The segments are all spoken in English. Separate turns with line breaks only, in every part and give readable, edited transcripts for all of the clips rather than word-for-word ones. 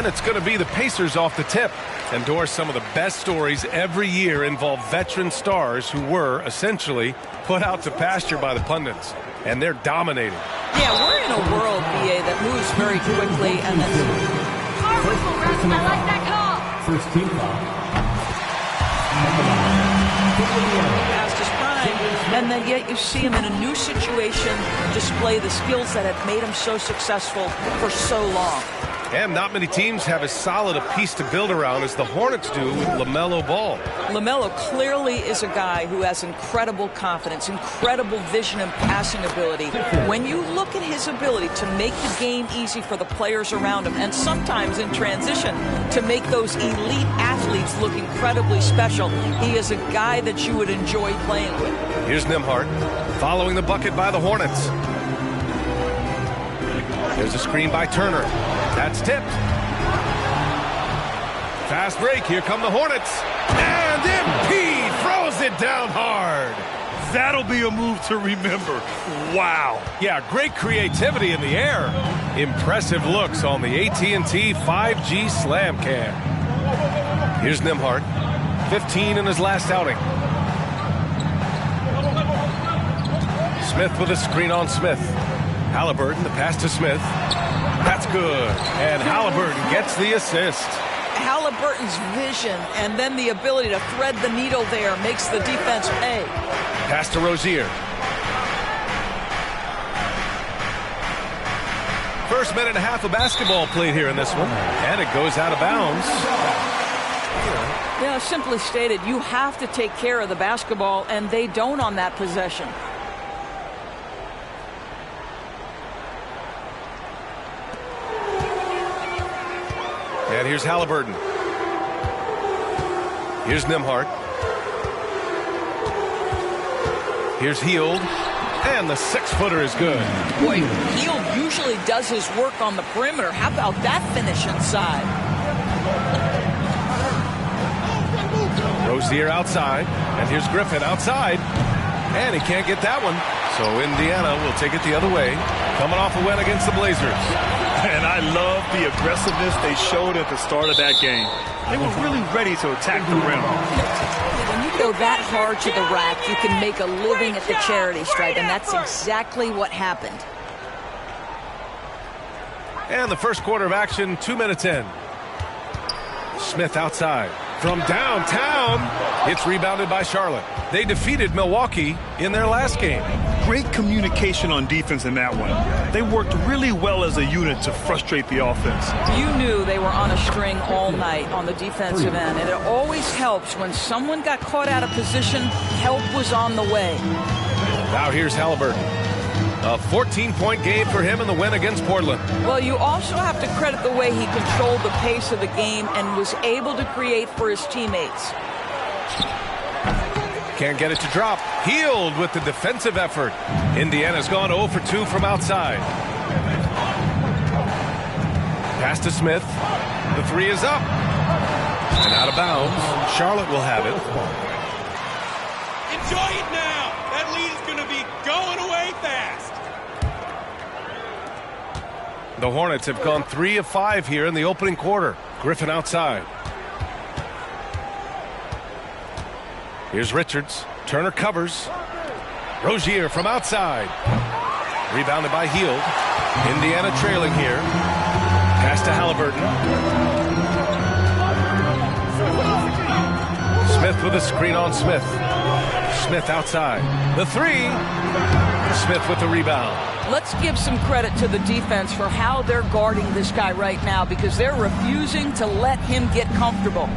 And it's going to be the Pacers off the tip. And Doris, some of the best stories every year involve veteran stars who were essentially put out to pasture by the pundits. And they're dominating.
Yeah, we're in a world, BA, that moves very quickly. And that's...
I like that call.
First team foul.
Past his prime, and then yet you see him in a new situation display the skills that have made him so successful for so long.
And not many teams have as solid a piece to build around as the Hornets do with LaMelo Ball.
LaMelo clearly is a guy who has incredible confidence, incredible vision and passing ability. When you look at his ability to make the game easy for the players around him, and sometimes in transition to make those elite athletes look incredibly special, he is a guy that you would enjoy playing with.
Here's Nembhard following the bucket by the Hornets. There's a screen by Turner. That's tipped. Fast break. Here come the Hornets. And MP throws it down hard.
That'll be a move to remember. Wow.
Yeah, great creativity in the air. Impressive looks on the AT&T 5G Slam Cam. Here's Nembhard. 15 in his last outing. Smith with a screen on Smith. Halliburton, the pass to Smith. That's good. And Halliburton gets the assist.
Halliburton's vision and then the ability to thread the needle there makes the defense pay.
Pass to Rozier. First minute and a half of basketball played here in this one. And it goes out of bounds.
Yeah, simply stated, you have to take care of the basketball, and they don't on that possession.
And here's Halliburton. Here's Nembhard. Here's Hield. And the 6-footer is good.
Boy, Hield usually does his work on the perimeter. How about that finish inside?
Rozier outside. And here's Griffin outside. And he can't get that one. So Indiana will take it the other way. Coming off a win against the Blazers.
And I love the aggressiveness they showed at the start of that game. They were really ready to attack the rim.
When you go that hard to the rack, you can make a living at the charity stripe, and that's exactly what happened.
And the first quarter of action, 2 minutes in. Smith outside. From downtown, it's rebounded by Charlotte. They defeated Milwaukee in their last game.
Great communication on defense in that one. They worked really well as a unit to frustrate the offense.
You knew they were on a string all night on the defensive end, and it always helps when someone got caught out of position, help was on the way.
Now here's Halliburton. A 14-point game for him in the win against Portland.
Well, you also have to credit the way he controlled the pace of the game and was able to create for his teammates.
Can't get it to drop. Hield with the defensive effort. Indiana's gone 0 for 2 from outside. Pass to Smith. The 3 is up. And out of bounds. Charlotte will have it.
Enjoy it now. That lead is going to be going away fast.
The Hornets have gone 3 of 5 here in the opening quarter. Griffin outside. Here's Richards. Turner covers. Rozier from outside. Rebounded by Hield. Indiana trailing here. Pass to Halliburton. Smith with a screen on Smith. Smith outside. The 3. Smith with the rebound.
Let's give some credit to the defense for how they're guarding this guy right now, because they're refusing to let him get comfortable.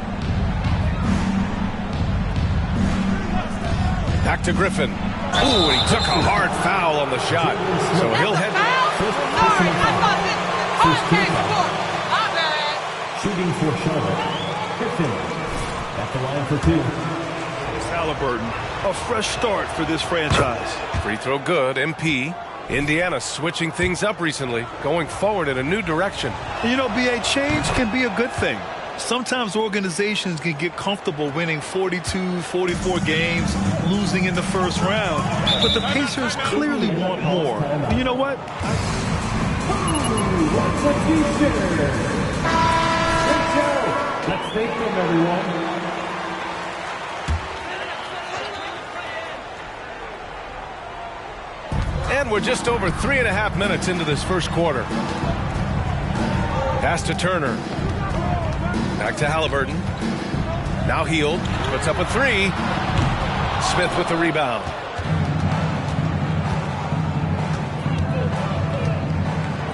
Back to Griffin. Ooh, he took a hard foul on the shot. So he'll head.
Shooting for Charlotte. Griffin at the line for 2.
It's Halliburton. A fresh start for this franchise.
Free throw good. MP. Indiana switching things up recently, going forward in a new direction.
And you know, BA, change can be a good thing. Sometimes organizations can get comfortable winning 42, 44 games, losing in the first round. But the Pacers clearly want more. And you know what?
everyone.
And we're just over 3.5 minutes into this first quarter. Pass to Turner. Back to Halliburton. Now Hield. Puts up a three. Smith with the rebound.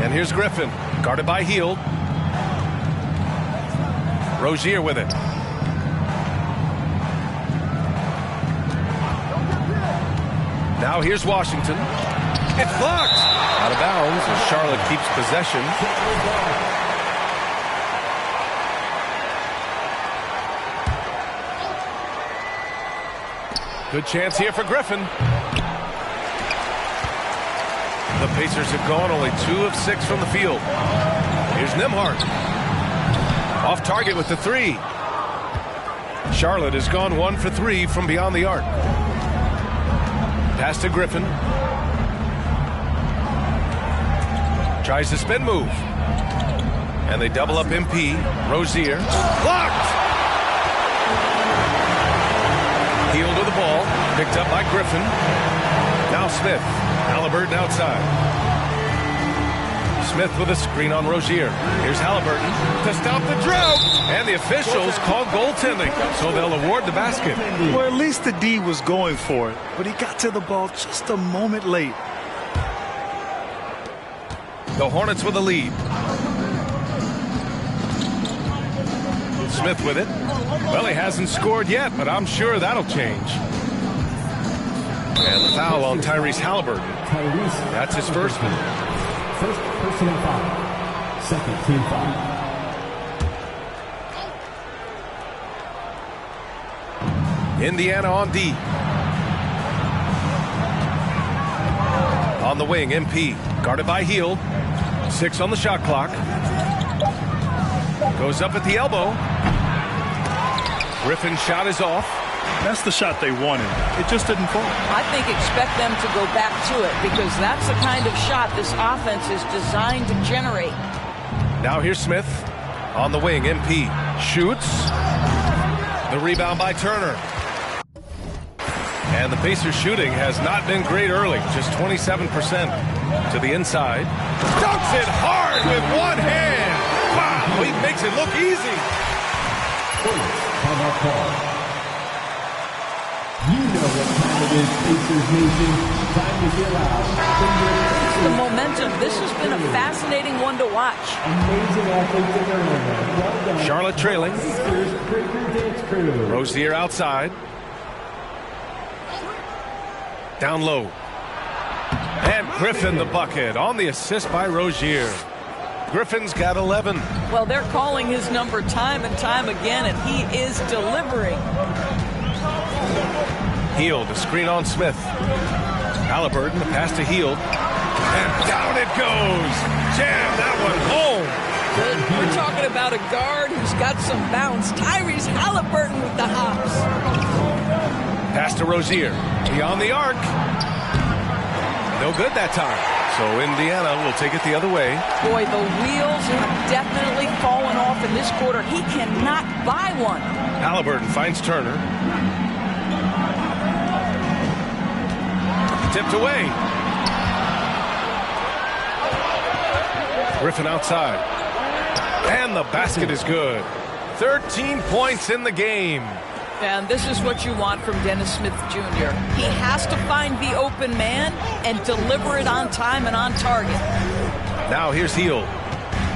And here's Griffin. Guarded by Hield. Rozier with it. Now here's Washington. It's blocked. Out of bounds as Charlotte keeps possession. Good chance here for Griffin. The Pacers have gone only 2 of 6 from the field. Here's Nembhard. Off target with the three. Charlotte has gone 1 for 3 from beyond the arc. Pass to Griffin. Tries the spin move. And they double up MP. Rozier. Blocked! Hield to the ball. Picked up by Griffin. Now Smith. Halliburton outside. Smith with a screen on Rozier. Here's Halliburton to stop the drought. And the officials call goaltending, so they'll award the basket.
Well, at least the D was going for it, but he got to the ball just a moment late.
The Hornets with a lead. Smith with it. Well, he hasn't scored yet, but I'm sure that'll change. And the foul on Tyrese Halliburton. That's his first one.
First personal foul. Second team foul.
Indiana on D. On the wing, MP. Guarded by Hield. 6 on the shot clock. Goes up at the elbow. Griffin's shot is off.
That's the shot they wanted. It just didn't fall.
I think expect them to go back to it because that's the kind of shot this offense is designed to generate.
Now here's Smith. On the wing, MP. Shoots. The rebound by Turner. And the Pacers shooting has not been great early. Just 27% to the inside. Dunks it hard with one hand. Wow, he makes it look easy.
You know what time it is, Pacers Nation. Time to get out.
The momentum. This has been a fascinating one to watch.
Amazing athletes in their own. Well done.
Charlotte trailing.
Pacers Breaker Dance Crew.
Rozier outside. Down low. And Griffin the bucket on the assist by Rozier. Griffin's got 11.
Well, they're calling his number time and time again, and he is delivering.
Hield, a screen on Smith. Halliburton, the pass to Hield. And down it goes. Jam that one home.
We're talking about a guard who's got some bounce. Tyrese Halliburton with the hops.
Pass to Rozier. Beyond the arc. No good that time. So Indiana will take it the other way.
Boy, the wheels have definitely fallen off in this quarter. He cannot buy one.
Halliburton finds Turner. Tipped away. Griffin outside. And the basket is good. 13 points in the game.
And this is what you want from Dennis Smith Jr. He has to find the open man and deliver it on time and on target.
Now here's Hield.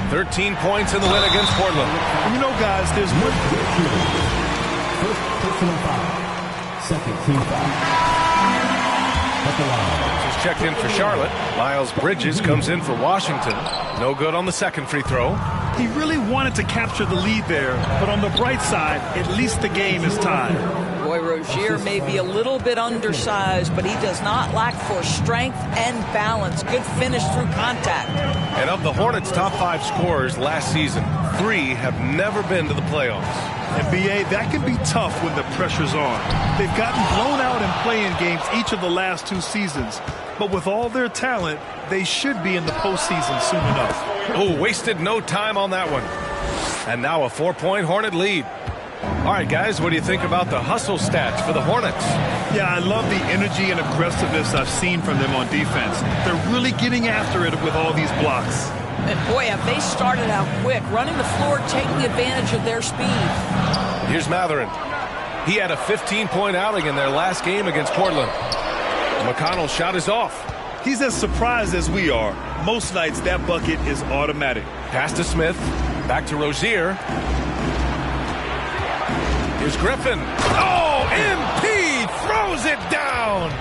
13 points in the win against Portland.
And you know, guys, there's one.
First personal foul. Second team foul. At the line.
Just checked in for Charlotte. Miles Bridges comes in for Washington. No good on the second free throw.
He really wanted to capture the lead there, but on the bright side, at least the game is tied.
Boy, Rozier may be a little bit undersized, but he does not lack for strength and balance. Good finish through contact.
And of the Hornets' top 5 scorers last season, 3 have never been to the playoffs.
And B.A., that can be tough when the pressure's on. They've gotten blown out in play-in games each of the last 2 seasons. But with all their talent, they should be in the postseason soon enough.
Oh, wasted no time on that one. And now a 4-point Hornet lead. All right, guys, what do you think about the hustle stats for the Hornets?
Yeah, I love the energy and aggressiveness I've seen from them on defense. They're really getting after it with all these blocks.
And boy, have they started out quick, running the floor, taking advantage of their speed.
Here's Matherin. He had a 15-point outing in their last game against Portland. McConnell's shot is off.
He's as surprised as we are. Most nights, that bucket is automatic.
Pass to Smith. Back to Rozier. Here's Griffin. Oh, MP throws it down.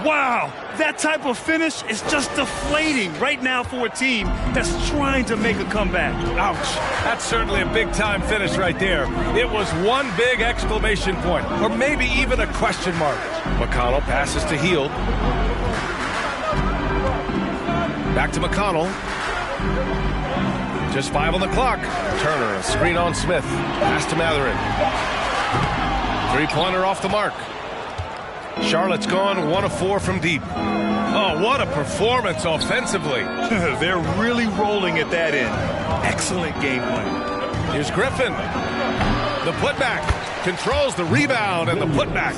Wow, that type of finish is just deflating right now for a team that's trying to make a comeback.
Ouch. That's certainly a big-time finish right there. It was one big exclamation point, or maybe even a question mark. McConnell passes to Hield. Back to McConnell. Just 5 on the clock. Turner, a screen on Smith. Pass to Matherin. Three-pointer off the mark. Charlotte's gone 1 of 4 from deep. Oh, what a performance offensively.
They're really rolling at that end. Excellent game plan.
Here's Griffin. The putback. Controls the rebound and the putback.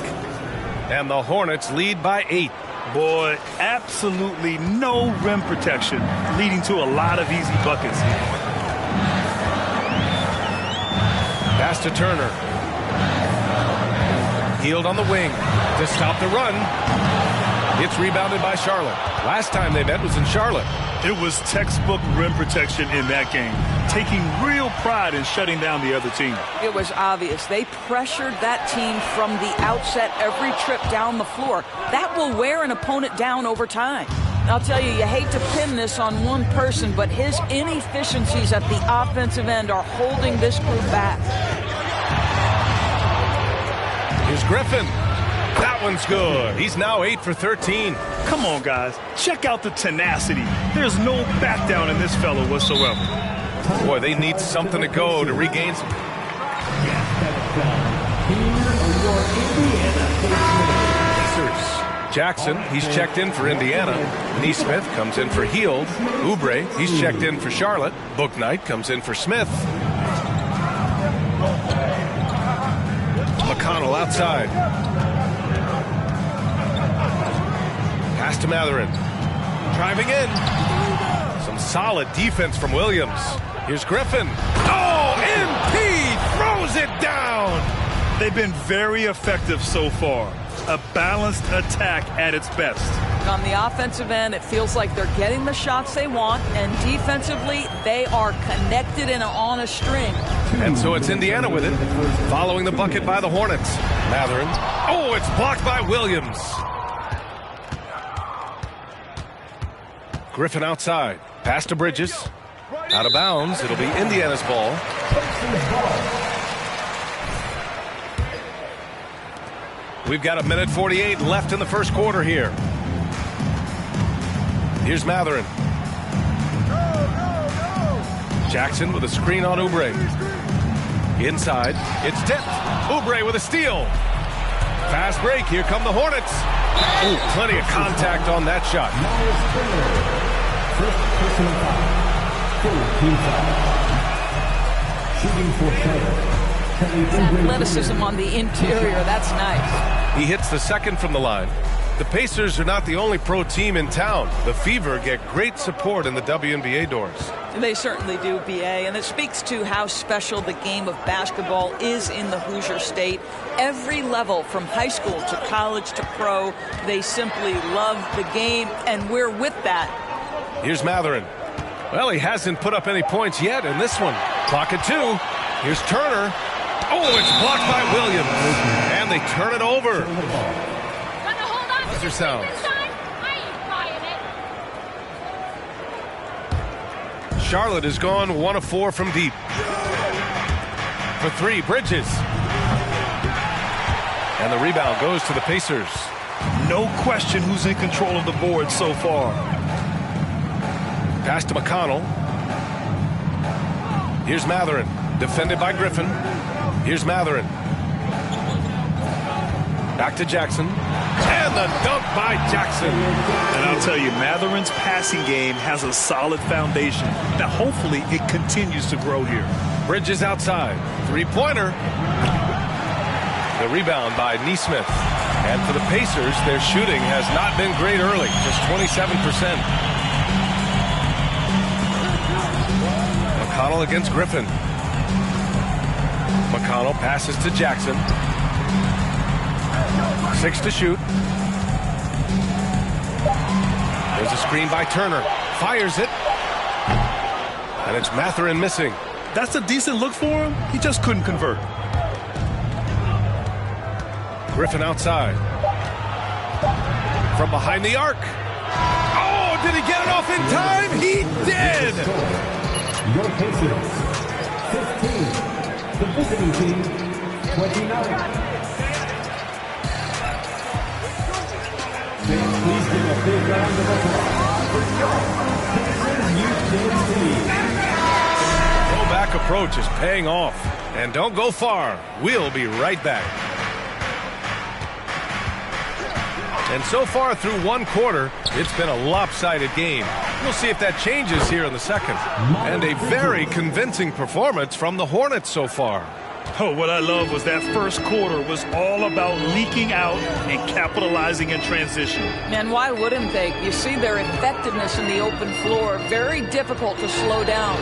And the Hornets lead by 8.
Boy, absolutely no rim protection, leading to a lot of easy buckets.
Pass to Turner. Hield on the wing to stop the run. It's rebounded by Charlotte. Last time they met was in Charlotte.
It was textbook rim protection in that game, taking real pride in shutting down the other team.
It was obvious. They pressured that team from the outset every trip down the floor. That will wear an opponent down over time. And I'll tell you, you hate to pin this on one person, but his inefficiencies at the offensive end are holding this group back.
Here's Griffin. That one's good. He's now 8 for 13.
Come on, guys. Check out the tenacity. There's no back down in this fellow whatsoever.
Boy, they need something to go to regain some. Jackson, he's checked in for Indiana. Nesmith comes in for Hield. Oubre, he's checked in for Charlotte. Bouknight comes in for Smith. McConnell outside. Pass to Matherin. Driving in. Some solid defense from Williams. Here's Griffin. Oh, MP throws it down.
They've been very effective so far. A balanced attack at its best.
On the offensive end, it feels like they're getting the shots they want, and defensively, they are connected and on a string.
And so it's Indiana with it, following the bucket by the Hornets. Matherin. Oh, it's blocked by Williams. Griffin outside. Pass to Bridges. Out of bounds. It'll be Indiana's ball. We've got 1:48 left in the first quarter here. Here's Matherin. Jackson with a screen on Oubre. Inside. It's tipped. Oubre with a steal. Fast break. Here come the Hornets. Ooh, plenty of contact on that shot.
First personal foul. Team foul. Shooting for Charlotte.
Athleticism on the interior. That's nice.
He hits the second from the line. The Pacers are not the only pro team in town. The Fever get great support in the WNBA doors.
They certainly do, BA, and it speaks to how special the game of basketball is in the Hoosier State. Every level, from high school to college to pro, they simply love the game, and we're with that.
Here's Matherin. Well, he hasn't put up any points yet in this one. Clock at 2. Here's Turner. Oh, it's blocked by Williams. And they turn it over. Buzzer sounds. Charlotte has gone 1 of 4 from deep. For 3, Bridges. And the rebound goes to the Pacers.
No question who's in control of the board so far.
Pass to McConnell. Here's Matherin. Defended by Griffin. Here's Matherin. Back to Jackson. And And the dunk by Jackson.
And I'll tell you, Matherin's passing game has a solid foundation. Now, hopefully, it continues to grow here.
Bridges outside. Three-pointer. The rebound by Nesmith. And for the Pacers, their shooting has not been great early, just 27%. McConnell against Griffin. McConnell passes to Jackson. 6 to shoot. There's a screen by Turner. Fires it. And it's Mathurin missing.
That's a decent look for him. He just couldn't convert.
Griffin outside. From behind the arc. Oh, did he get it off in time? He did!
Your Pacers, 15. The visiting team, 29. Please give a big round of applause for your Pacers Youth Games team.
Throwback approach is paying off. And don't go far. We'll be right back. And so far through one quarter, it's been a lopsided game. We'll see if that changes here in the second. And a very convincing performance from the Hornets so far.
Oh, what I love was that first quarter was all about leaking out and capitalizing in transition.
And why wouldn't they? You see their effectiveness in the open floor. Very difficult to slow down.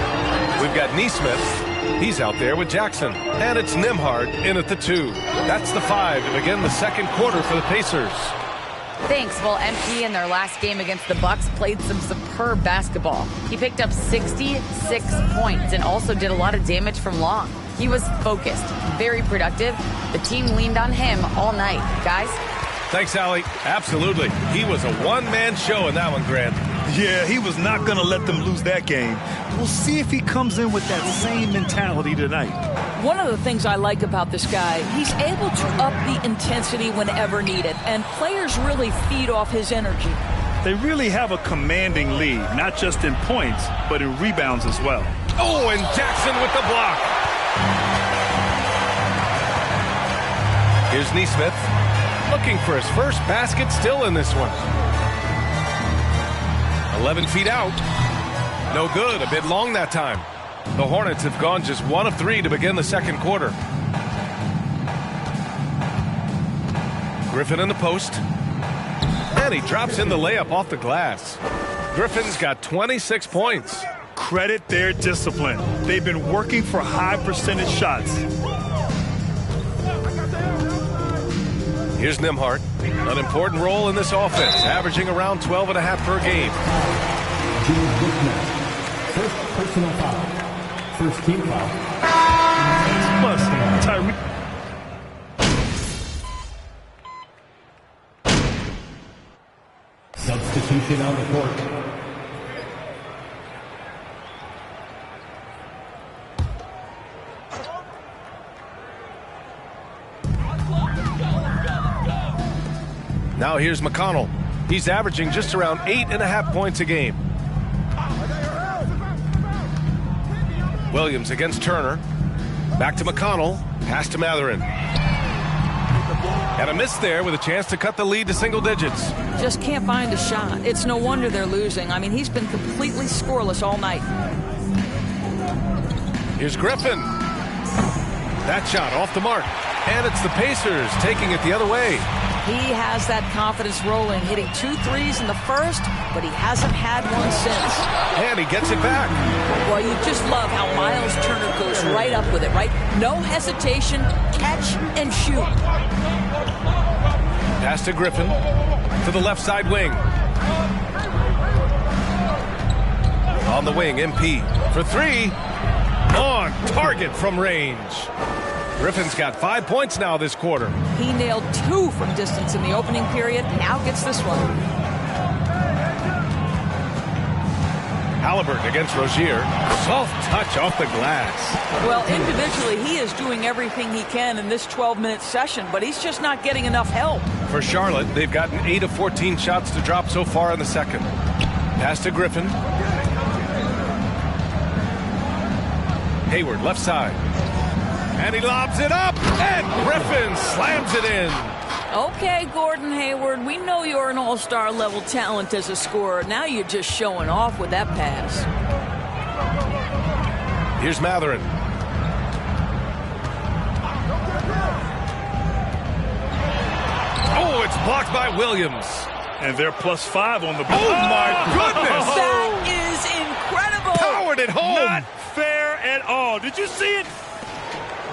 We've got Nesmith. He's out there with Jackson. And it's Nembhard in at the 2. That's the 5 to begin the second quarter for the Pacers.
Thanks. Well, MP in their last game against the Bucks played some superb basketball. He picked up 66 points and also did a lot of damage from long. He was focused, very productive. The team leaned on him all night. Guys?
Thanks, Allie. Absolutely. He was a one-man show in that one, Grant.
Yeah, he was not going to let them lose that game. We'll see if he comes in with that same mentality tonight.
One of the things I like about this guy, he's able to up the intensity whenever needed, and players really feed off his energy.
They really have a commanding lead, not just in points, but in rebounds as well.
Oh, and Jackson with the block. Here's Nesmith, looking for his first basket, still in this one. 11 feet out. No good, a bit long that time. The Hornets have gone just 1 of 3 to begin the second quarter. Griffin in the post. And he drops in the layup off the glass. Griffin's got 26 points.
Credit their discipline. They've been working for high percentage shots.
Here's Nembhard. An important role in this offense, averaging around 12.5 per game.
First personal foul. First team foul.
Plus, Tyree.
Substitution on the court.
Now here's McConnell. He's averaging just around 8.5 points a game. Williams against Turner. Back to McConnell. Pass to Mathurin. And a miss there with a chance to cut the lead to single digits.
Just can't find a shot. It's no wonder they're losing. I mean, he's been completely scoreless all night.
Here's Griffin. That shot off the mark. And it's the Pacers taking it the other way.
He has that confidence rolling, hitting 2 threes in the first, but he hasn't had one since.
And he gets it back.
Well, you just love how Miles Turner goes right up with it, right? No hesitation, catch and shoot.
Pass to Griffin to the left side wing. On the wing, MP for 3. On target from range. Griffin's got 5 points now this quarter.
He nailed 2 from distance in the opening period. Now gets this one.
Halliburton against Rozier. Soft touch off the glass.
Well, individually, he is doing everything he can in this 12-minute session, but he's just not getting enough help.
For Charlotte, they've gotten 8 of 14 shots to drop so far in the second. Pass to Griffin. Hayward, left side. And he lobs it up, and Griffin slams it in.
Okay, Gordon Hayward, we know you're an all-star level talent as a scorer. Now you're just showing off with that pass.
Here's Mathurin. Oh, it's blocked by Williams.
And they're +5 on the board.
Oh, my goodness.
That is incredible.
Powered it home.
Not fair at all. Did you see it?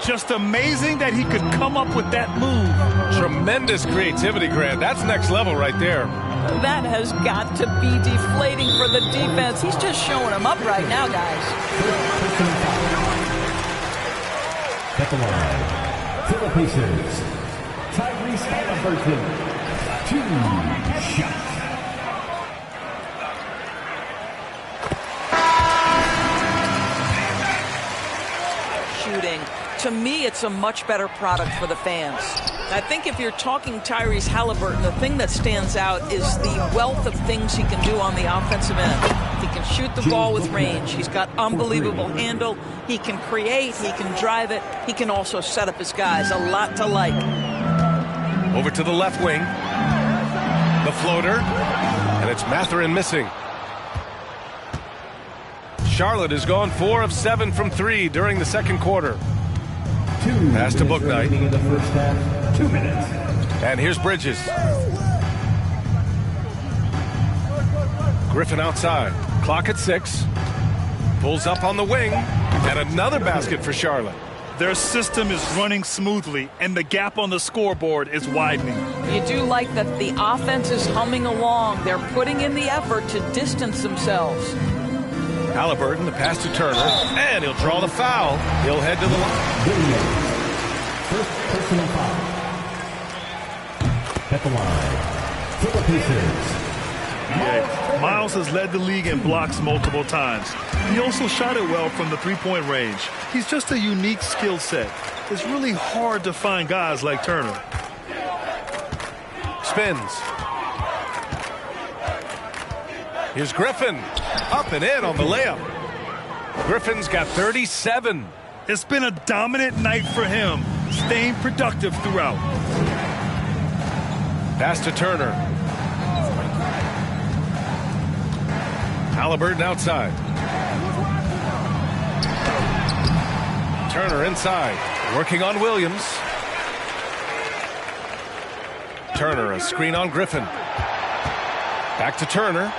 Just amazing that he could come up with that move.
Tremendous creativity, Grant. That's next level right there.
That has got to be deflating for the defense. He's just showing them up right now, guys.
At the line, for the Pacers, Tyrese Haliburton, 2 shots.
Shooting. To me, it's a much better product for the fans. I think if you're talking Tyrese Haliburton, the thing that stands out is the wealth of things he can do on the offensive end. He can shoot the ball with range. He's got unbelievable handle. He can create. He can drive it. He can also set up his guys. A lot to like.
Over to the left wing. The floater. And it's Mathurin missing. Charlotte has gone 4 of 7 from 3 during the second quarter. Pass to Bouknight.
In the first half, 2 minutes.
And here's Bridges. Griffin outside. Clock at 6. Pulls up on the wing. And another basket for Charlotte.
Their system is running smoothly, and the gap on the scoreboard is widening.
You do like that the offense is humming along. They're putting in the effort to distance themselves.
Haliburton, the pass to Turner, and he'll draw the foul. He'll head to the line.
First personal foul. At the line, for the Pacers.
Miles has led the league in blocks multiple times. He also shot it well from the three-point range. He's just a unique skill set. It's really hard to find guys like Turner.
Spins. Here's Griffin. Up and in on the layup. Griffin's got 37.
It's been a dominant night for him, staying productive throughout.
Pass to Turner. Haliburton outside. Turner inside. Working on Williams. Turner, a screen on Griffin. Back to Turner.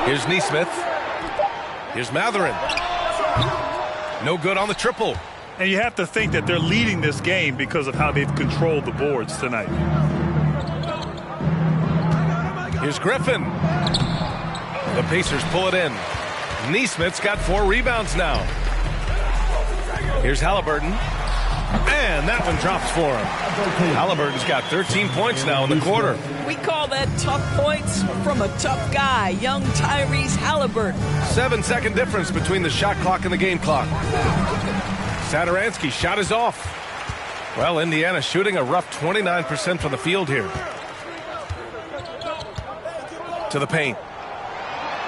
Here's Nesmith. Here's Mathurin. No good on the triple.
And you have to think that they're leading this game because of how they've controlled the boards tonight.
Here's Griffin. The Pacers pull it in. Nesmith's got 4 rebounds now. Here's Haliburton. And that one drops for him. Haliburton's got 13 points now in the quarter.
We call that tough points from a tough guy, young Tyrese Haliburton.
7-second difference between the shot clock and the game clock. Satoransky's shot is off. Well, Indiana shooting a rough 29% from the field here. To the paint.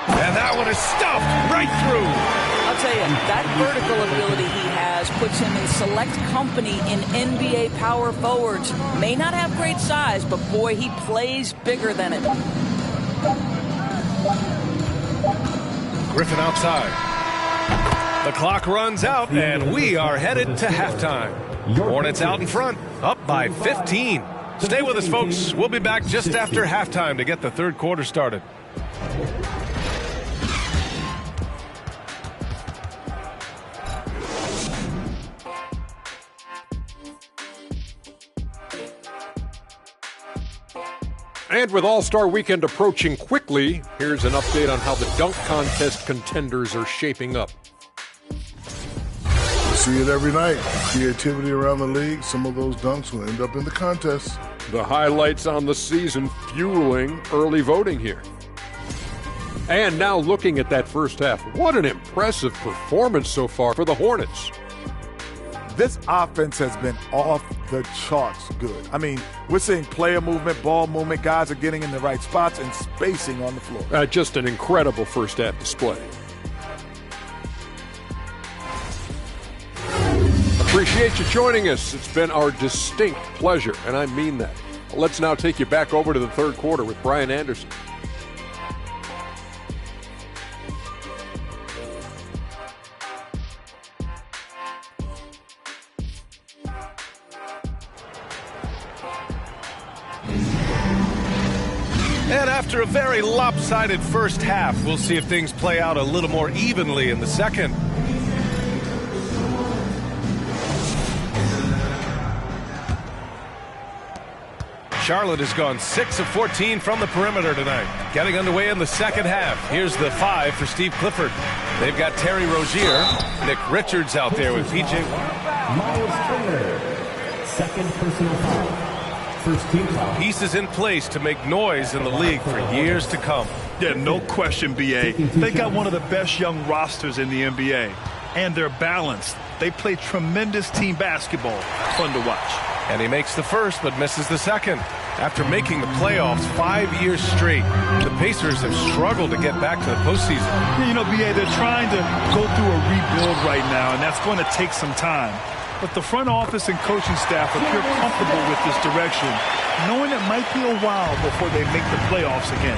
And that one is stuffed right through.
I'll tell you, that vertical ability he has puts him in select company in NBA power forwards. May not have great size, but boy, he plays bigger than it.
Griffin outside. The clock runs out, and we are headed to halftime. Hornets out in front, up by 15. Stay with us, folks. We'll be back just after halftime to get the third quarter started.
And with All-Star Weekend approaching quickly, here's an update on how the dunk contest contenders are shaping up.
We see it every night. Creativity around the league. Some of those dunks will end up in the contest.
The highlights on the season fueling early voting here. And now looking at that first half, what an impressive performance so far for the Hornets.
This offense has been off the charts good. I mean, we're seeing player movement, ball movement, guys are getting in the right spots and spacing on the floor.
Just an incredible first half display. Appreciate you joining us. It's been our distinct pleasure, and I mean that. Let's now take you back over to the third quarter with Brian Anderson.
And after a very lopsided first half, we'll see if things play out a little more evenly in the second. Charlotte has gone 6 of 14 from the perimeter tonight. Getting underway in the second half. Here's the 5 for Steve Clifford. They've got Terry Rozier, Nick Richards out there with P.J.
Miles Turner, second personal foul. First team foul.
Pieces in place to make noise in the league for years to come.
Yeah, no question, B.A. They got one of the best young rosters in the NBA. And they're balanced. They play tremendous team basketball. Fun to watch.
And he makes the first but misses the second. After making the playoffs 5 years straight, the Pacers have struggled to get back to the postseason.
You know, B.A., they're trying to go through a rebuild right now, and that's going to take some time. But the front office and coaching staff appear comfortable with this direction, knowing it might be a while before they make the playoffs again.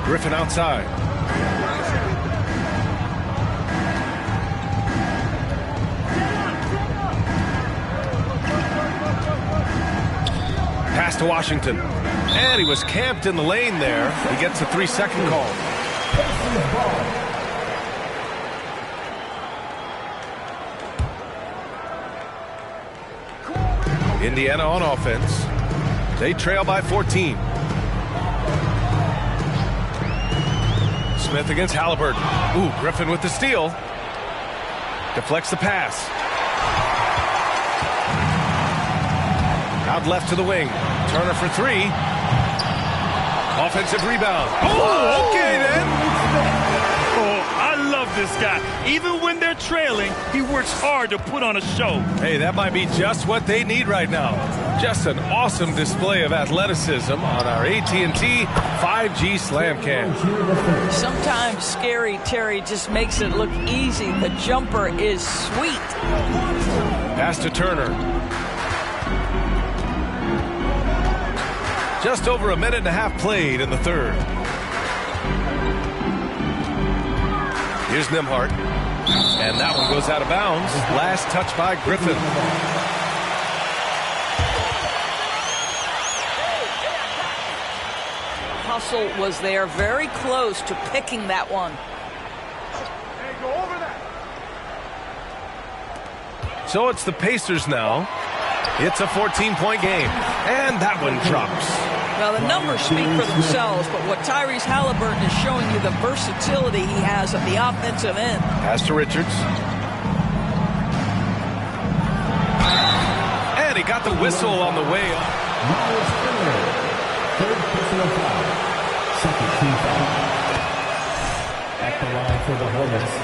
Griffin outside. Pass to Washington. And he was camped in the lane there. He gets a 3-second call. Indiana on offense. They trail by 14. Smith against Halliburton. Ooh, Griffin with the steal. Deflects the pass. Out left to the wing. Turner for 3. Offensive rebound. Oh, okay then.
I love this guy. Even when they're trailing, he works hard to put on a show.
Hey, that might be just what they need right now. Just an awesome display of athleticism on our AT&T 5G Slam Cam.
Sometimes Scary Terry just makes it look easy. The jumper is sweet.
Pass to Turner. Just over a minute and a half played in the third. Here's Nembhard. And that one goes out of bounds. Last touch by Griffin.
Hustle was there, very close to picking that one.
So it's the Pacers now. It's a 14-point game. And that one drops.
Well, the numbers speak for themselves, but what Tyrese Halliburton is showing you, the versatility he has at the offensive end.
Pass to Richards. And he got the whistle on the way up.
Miles Turner, third personal foul. Second team foul. At the line for the Hornets,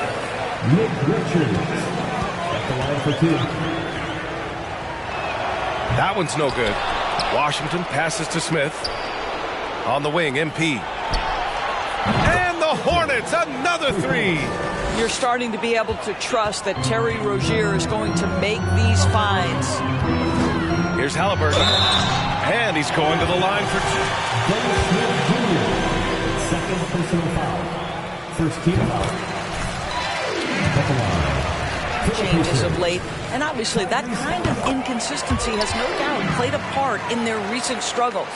Nick Richards. At the line for 2.
That one's no good. Washington passes to Smith. On the wing, MP. And the Hornets, another 3.
You're starting to be able to trust that Terry Rozier is going to make these finds.
Here's Halliburton. And he's going to the line for 2.
Dennis Smith Jr., second personal foul. First team foul. At the line.
Changes of late, and obviously that kind of inconsistency has no doubt played a part in their recent struggles.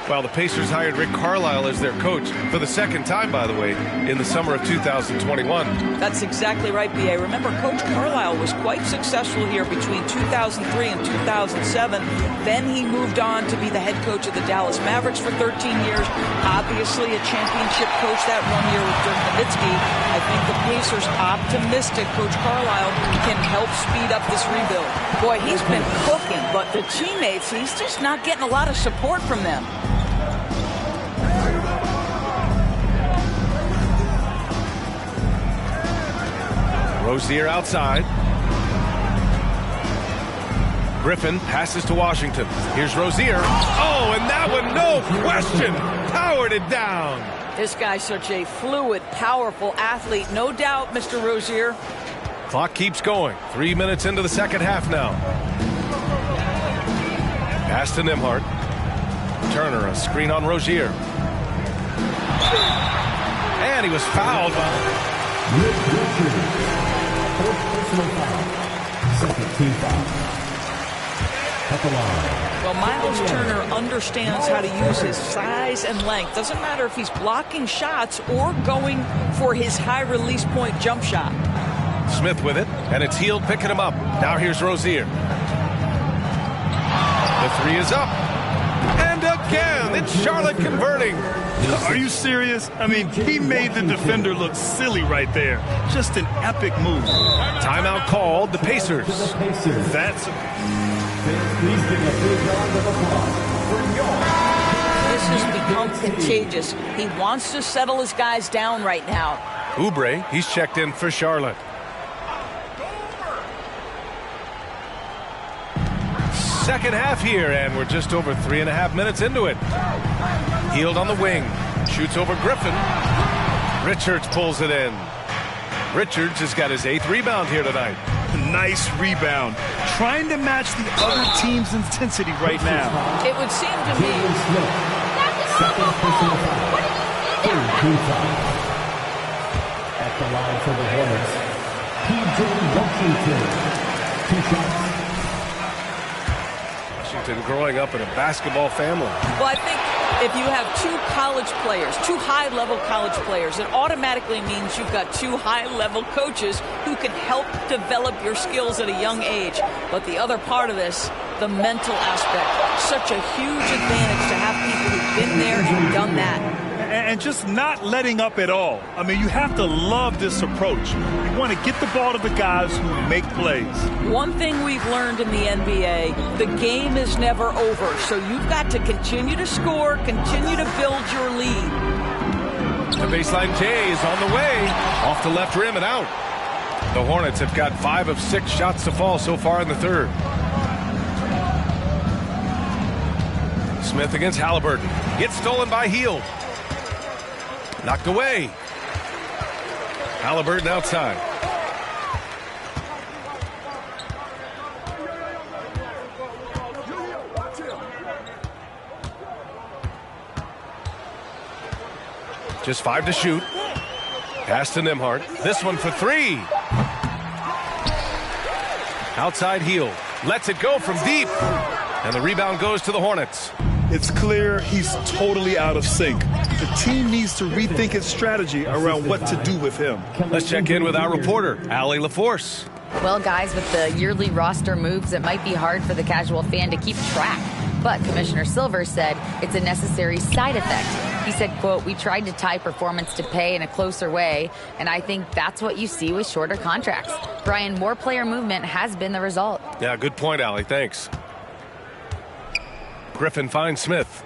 Well, the Pacers hired Rick Carlisle as their coach for the second time, by the way, in the summer of 2021.
That's exactly right, B.A. Remember, Coach Carlisle was quite successful here between 2003 and 2007. Then he moved on to be the head coach of the Dallas Mavericks for 13 years. Obviously a championship coach that 1 year with Dirk Nowitzki. I think the Pacers optimistic Coach Carlisle can help speed up this rebuild. Boy, he's been cooking, but the teammates, he's just not getting a lot of support from them.
Rozier outside. Griffin passes to Washington. Here's Rozier. Oh, and that one, no question, powered it down.
This guy's such a fluid, powerful athlete. No doubt, Mr. Rozier.
Clock keeps going. 3 minutes into the second half now. Pass to Nembhard. Turner, a screen on Rozier. And he was fouled by
Nick Richards. Fourth personal foul. Second team foul. At the line.
Well, Miles Turner understands how to use his size and length. Doesn't matter if he's blocking shots or going for his high release point jump shot.
Smith with it, and it's Hield picking him up. Now here's Rozier. The three is up. And again, it's Charlotte converting.
Are you serious? I mean, he made the defender look silly right there. Just an epic move.
Timeout called, the Pacers.
That's...
Please give a big round of applause for York.
This has become contagious. He wants to settle his guys down right now.
Oubre, he's checked in for Charlotte. Second half here, and we're just over 3.5 minutes into it. Hield on the wing. Shoots over Griffin. Richards pulls it in. Richards has got his 8th rebound here tonight.
Nice rebound. Trying to match the other team's intensity right now.
It would seem to me...
Second personal foul. Third team foul. At the line for the Hornets, P.J. Washington. 2 shots.
Washington growing up in a basketball family.
Well, I think if you have 2 college players, 2 high-level college players, it automatically means you've got 2 high-level coaches who can help develop your skills at a young age. But the other part of this, the mental aspect, such a huge advantage to have people who've been there and done that.
And just not letting up at all. I mean, you have to love this approach. You want to get the ball to the guys who make plays.
One thing we've learned in the NBA, the game is never over. So you've got to continue to score, continue to build your lead.
The baseline J is on the way. Off the left rim and out. The Hornets have got 5 of 6 shots to fall so far in the third. Smith against Halliburton. Gets stolen by Hield. Knocked away. Halliburton outside. Just 5 to shoot. Pass to Nembhard. This one for 3. Outside Hield. Lets it go from deep. And the rebound goes to the Hornets.
It's clear he's totally out of sync. The team needs to rethink its strategy around what to do with him.
Let's check in with our reporter, Allie LaForce.
Well, guys, with the yearly roster moves, it might be hard for the casual fan to keep track. But Commissioner Silver said it's a necessary side effect. He said, quote, "We tried to tie performance to pay in a closer way, and I think that's what you see with shorter contracts." Brian, more player movement has been the result.
Yeah, good point, Allie. Thanks. Griffin finds Smith.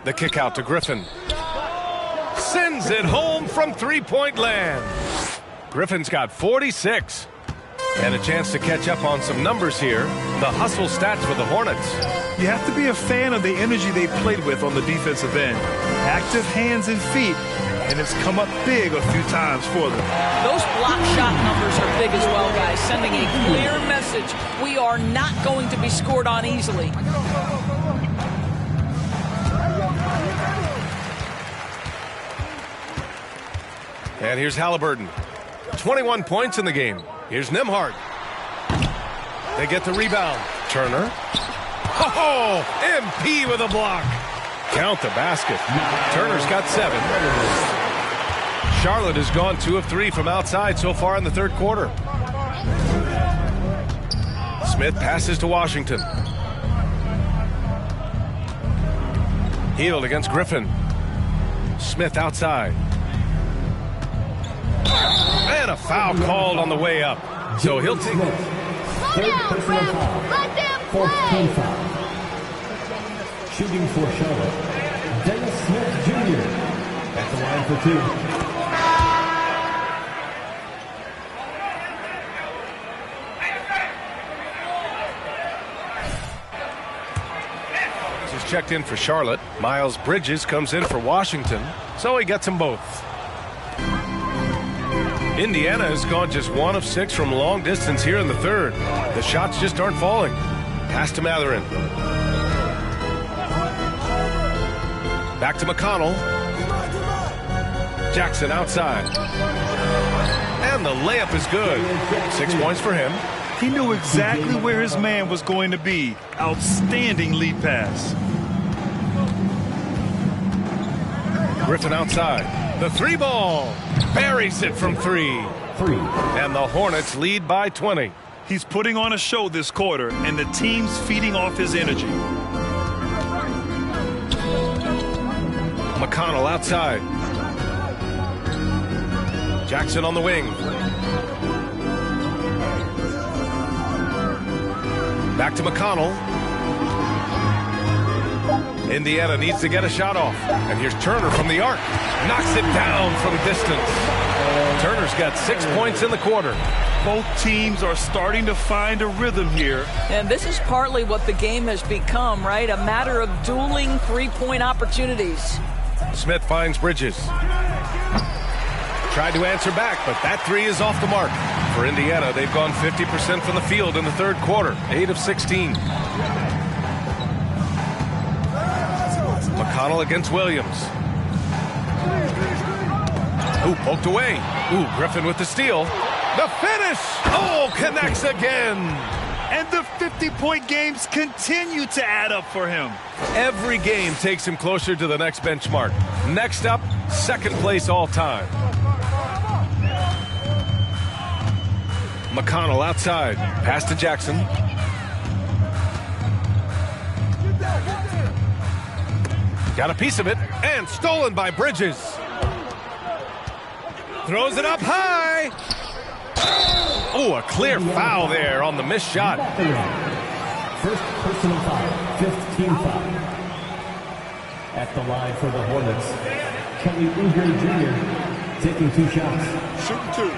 The kick out to Griffin. Sends it home from three-point land. Griffin's got 46. And a chance to catch up on some numbers here. The hustle stats for the Hornets.
You have to be a fan of the energy they played with on the defensive end. Active hands and feet, and it's come up big a few times for them.
Those block shot numbers are big as well, guys, sending a clear message. We are not going to be scored on easily.
And here's Halliburton. 21 points in the game. Here's Nembhard. They get the rebound. Turner. Oh, MP with a block. Count the basket. Turner's got 7. Charlotte has gone 2 of 3 from outside so far in the third quarter. Smith passes to Washington. Hield against Griffin. Smith outside. And a foul called on the way up. So he'll take it.
Third personal foul. Fourth team foul. Shooting for Charlotte, Dennis Smith Jr. at the line for 2.
He's checked in for Charlotte. Miles Bridges comes in for Washington. So he gets them both. Indiana has gone just 1 of 6 from long distance here in the third. The shots just aren't falling. Pass to Mathurin. Back to McConnell. Jackson outside. And the layup is good. 6 points for him.
He knew exactly where his man was going to be. Outstanding lead pass.
Griffin outside. The 3 ball. Buries it from 3. And the Hornets lead by 20.
He's putting on a show this quarter, and the team's feeding off his energy.
McConnell outside. Jackson on the wing. Back to McConnell. Indiana needs to get a shot off. And here's Turner from the arc. Knocks it down from distance. Turner's got 6 points in the quarter.
Both teams are starting to find a rhythm here.
And this is partly what the game has become, right? A matter of dueling three-point opportunities.
Smith finds Bridges. Tried to answer back, but that 3 is off the mark. For Indiana, they've gone 50% from the field in the third quarter. 8 of 16. McConnell against Williams. Ooh, poked away. Ooh, Griffin with the steal. The finish! Oh, connects again!
And the 50-point games continue to add up for him.
Every game takes him closer to the next benchmark. Next up, second place all time. McConnell outside. Pass to Jackson. Got a piece of it, and stolen by Bridges. Throws it up high. Oh, a clear foul there on the missed shot.
First personal foul, 5th team foul. At the line for the Hornets, Kelly Oubre Jr. taking 2 shots.
Shooting 2.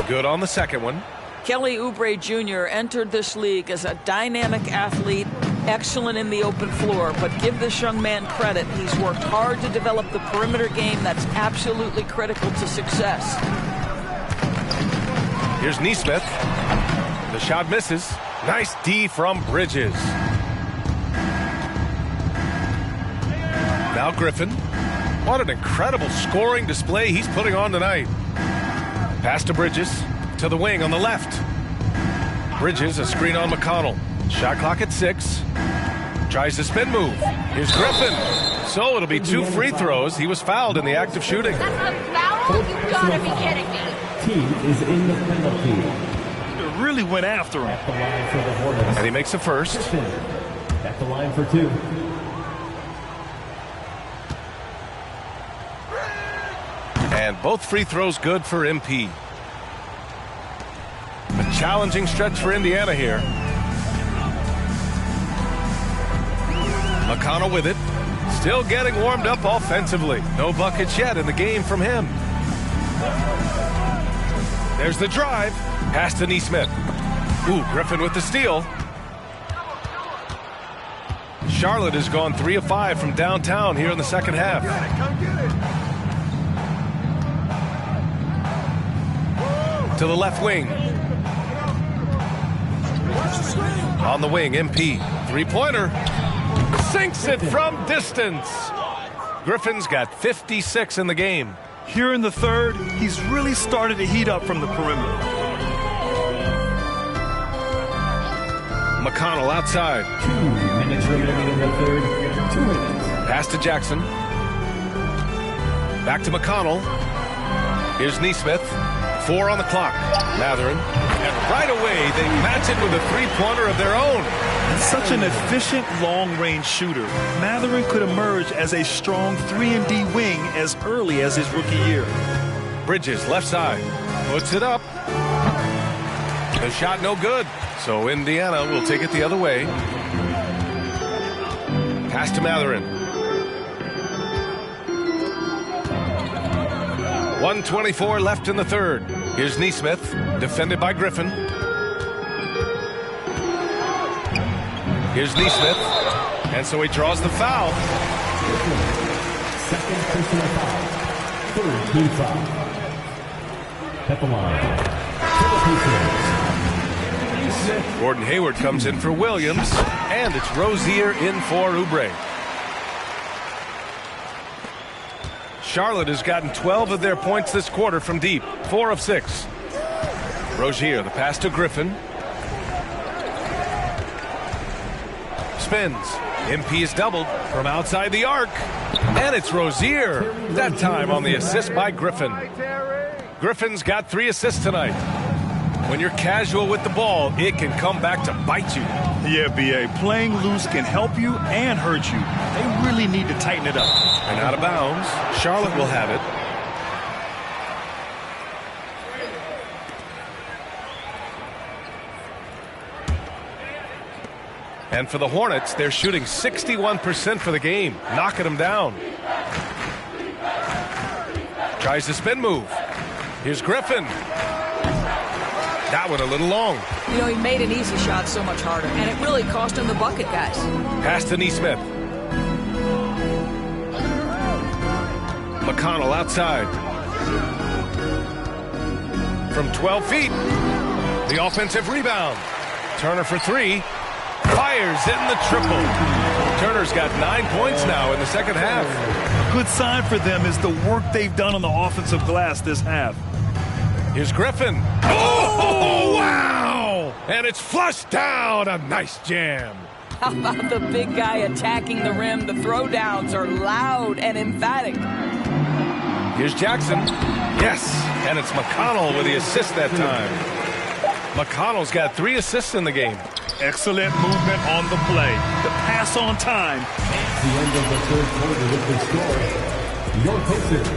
Good on the second one.
Kelly Oubre Jr. entered this league as a dynamic athlete, excellent in the open floor, but give this young man credit. He's worked hard to develop the perimeter game that's absolutely critical to success.
Here's Nesmith. The shot misses. Nice D from Bridges. Now Griffin. What an incredible scoring display he's putting on tonight. Pass to Bridges. To the wing on the left. Bridges, a screen on McConnell. Shot clock at 6. Tries the spin move. Here's Griffin. So it'll be 2 free throws. He was fouled in the act of shooting.
That's a foul? You gotta be kidding me.
Team is in the penalty.
It really went after him.
At the line for the Hornets.
And he makes the first.
At the line for 2.
And both free throws good for MP. A challenging stretch for Indiana here. McConnell with it. Still getting warmed up offensively. No buckets yet in the game from him. There's the drive. Pass to Nesmith. Ooh, Griffin with the steal. Charlotte has gone 3 of 5 from downtown here in the second half. To the left wing. On the wing, MP. 3-pointer. Sinks it from distance. Griffin's got 56 in the game.
Here in the third, he's really started to heat up from the perimeter.
McConnell outside.
2 minutes remaining in the third. 2 minutes.
Pass to Jackson. Back to McConnell. Here's Nesmith. 4 on the clock. Matherin. And right away, they match it with a 3-pointer of their own.
Such an efficient long-range shooter. Matherin could emerge as a strong 3-and-D wing as early as his rookie year.
Bridges, left side. Puts it up. The shot no good. So Indiana will take it the other way. Pass to Matherin. 1:24 left in the third. Here's Nesmith, defended by Griffin. Here's Nesmith, and so he draws the foul.
Second personal foul. Third team foul. at the line for the Pacers.
Gordon Hayward comes in for Williams, and it's Rozier in for Oubre. Charlotte has gotten 12 of their points this quarter from deep, 4 of 6. Rozier, the pass to Griffin. Spins. MP is doubled from outside the arc. And it's Rozier. That time on the assist by Griffin. Griffin's got 3 assists tonight. When you're casual with the ball, it can come back to bite you.
Yeah, B.A. Playing loose can help you and hurt you. They really need to tighten it up.
And out of bounds. Charlotte will have it. And for the Hornets, they're shooting 61% for the game, knocking them down. Tries the spin move. Here's Griffin. That one a little long.
You know, he made an easy shot so much harder, and it really cost him the bucket, guys.
Pass to Nesmith. McConnell outside. From 12 feet. The offensive rebound. Turner for 3. Fires in the triple. Turner's got 9 points now in the second half.
A good sign for them is the work they've done on the offensive glass this half.
Here's Griffin. Oh, wow! And it's flushed down. A nice jam.
How about the big guy attacking the rim? The throwdowns are loud and emphatic.
Here's Jackson. Yes, and it's McConnell with the assist that time. McConnell's got 3 assists in the game.
Excellent movement on the play. The pass on time.
The end of the third quarter with the score. Your Pacers,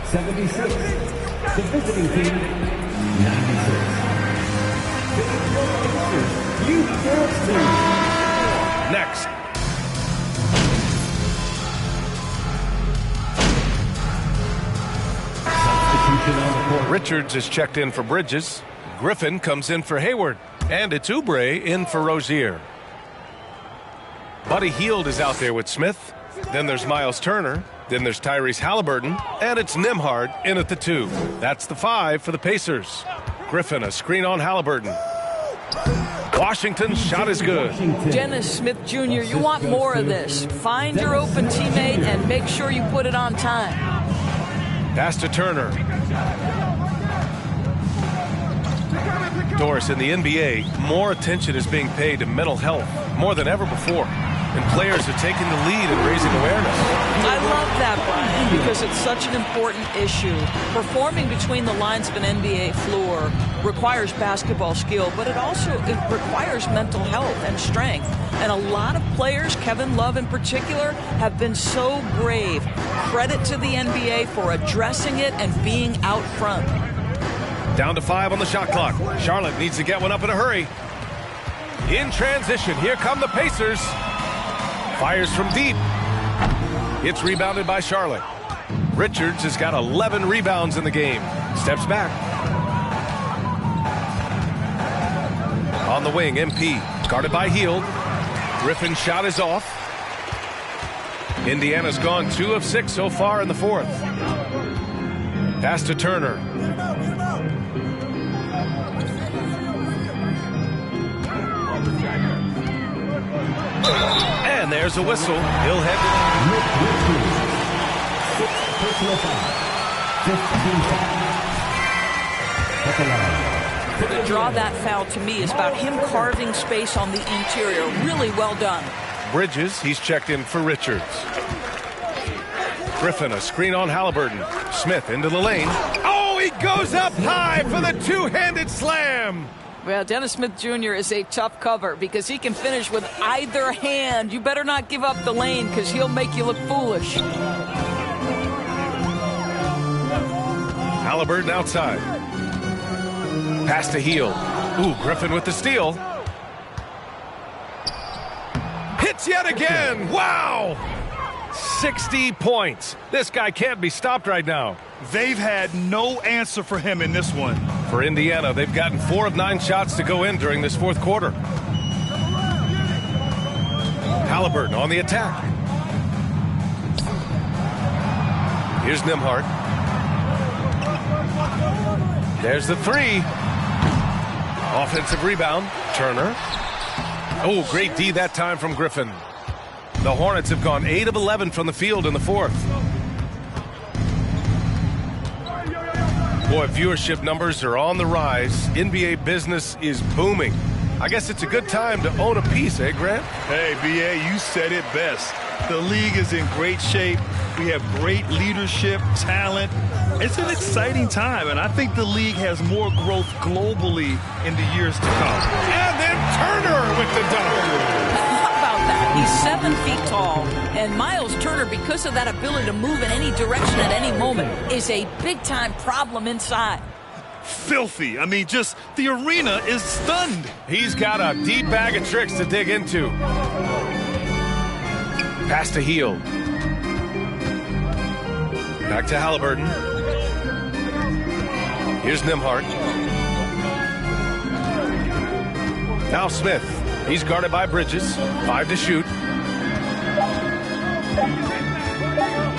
76. The visiting team, 96. You dance team.
Next.
Substitution on the court.
Richards is checked in for Bridges. Griffin comes in for Hayward. And it's Oubre in for Rozier. Buddy Hield is out there with Smith. Then there's Miles Turner. Then there's Tyrese Halliburton. And it's Nembhard in at the 2. That's the 5 for the Pacers. Griffin, a screen on Halliburton. Washington's shot is good.
Dennis Smith Jr., you want more of this. Find your open teammate and make sure you put it on time.
Pass to Turner. Doris, in the NBA, more attention is being paid to mental health more than ever before. And players are taking the lead and raising awareness.
I love that, Brian, because it's such an important issue. Performing between the lines of an NBA floor requires basketball skill, but it requires mental health and strength. And a lot of players, Kevin Love in particular, have been so brave. Credit to the NBA for addressing it and being out front.
Down to 5 on the shot clock. Charlotte needs to get one up in a hurry. In transition, here come the Pacers. Fires from deep. It's rebounded by Charlotte. Richards has got 11 rebounds in the game. Steps back. On the wing, MP. Guarded by Hield. Griffin's shot is off. Indiana's gone 2 of 6 so far in the 4th. Pass to Turner. And there's a whistle. He'll head
to draw that foul to me is about him carving space on the interior. Really well done.
Bridges, he's checked in for Richards. Griffin, a screen on Halliburton. Smith into the lane. Oh, he goes up high for the two-handed slam.
Well, Dennis Smith Jr. is a tough cover because he can finish with either hand. You better not give up the lane because he'll make you look foolish.
Halliburton outside. Pass to Hield. Ooh, Griffin with the steal. Hits yet again. Wow! 60 points. This guy can't be stopped right now.
They've had no answer for him in this one.
For Indiana, they've gotten 4 of 9 shots to go in during this 4th quarter. Halliburton on the attack. Here's Nembhard. There's the three. Offensive rebound. Turner. Oh, great D that time from Griffin. The Hornets have gone 8 of 11 from the field in the fourth. Boy, viewership numbers are on the rise. NBA business is booming. I guess it's a good time to own a piece, eh, Grant?
Hey, B.A., you said it best. The league is in great shape. We have great leadership, talent. It's an exciting time, and I think the league has more growth globally in the years to come.
And then Turner with the dunk.
How about that? He's 7 feet tall, and Miles Turner, because of that ability to move in any direction at any moment, is a big-time problem inside.
Filthy. I mean, just the arena is stunned.
He's got a deep bag of tricks to dig into. Pass to Hield. Back to Halliburton. Here's Nembhard. Now Smith. He's guarded by Bridges. 5 to shoot.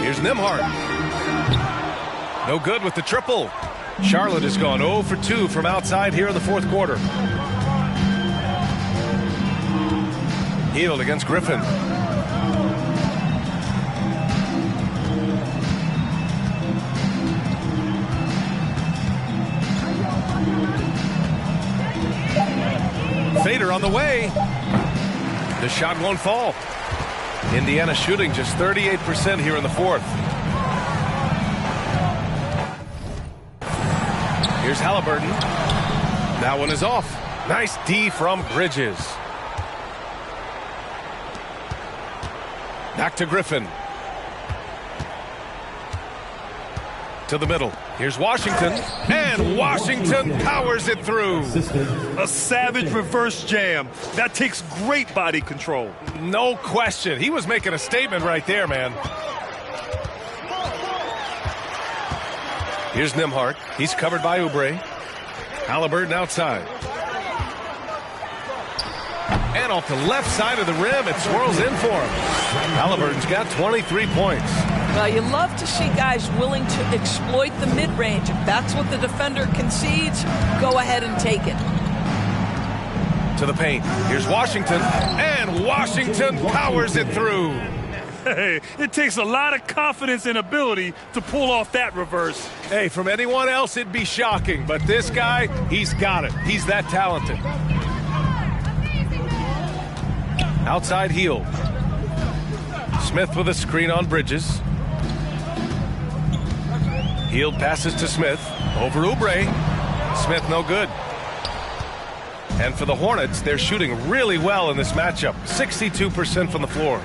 Here's Nembhard. No good with the triple. Charlotte has gone 0 for 2 from outside here in the fourth quarter. Hield against Griffin. Fader on the way. The shot won't fall. Indiana shooting just 38% here in the fourth. Here's Halliburton. That one is off. Nice D from Bridges. Back to Griffin. To the middle. Here's Washington. And Washington powers it through.
A savage reverse jam. That takes great body control.
No question. He was making a statement right there, man. Here's Nembhard. He's covered by Oubre. Halliburton outside. And off the left side of the rim, it swirls in for him. Halliburton's got 23 points.
Well, you love to see guys willing to exploit the mid-range. If that's what the defender concedes, go ahead and take it.
To the paint. Here's Washington. And Washington powers it through.
Hey, it takes a lot of confidence and ability to pull off that reverse.
Hey, from anyone else, it'd be shocking. But this guy, he's got it. He's that talented. Outside Hield. Smith with a screen on Bridges. Hield passes to Smith. Over Oubre. Smith no good. And for the Hornets, they're shooting really well in this matchup. 62% from the floor.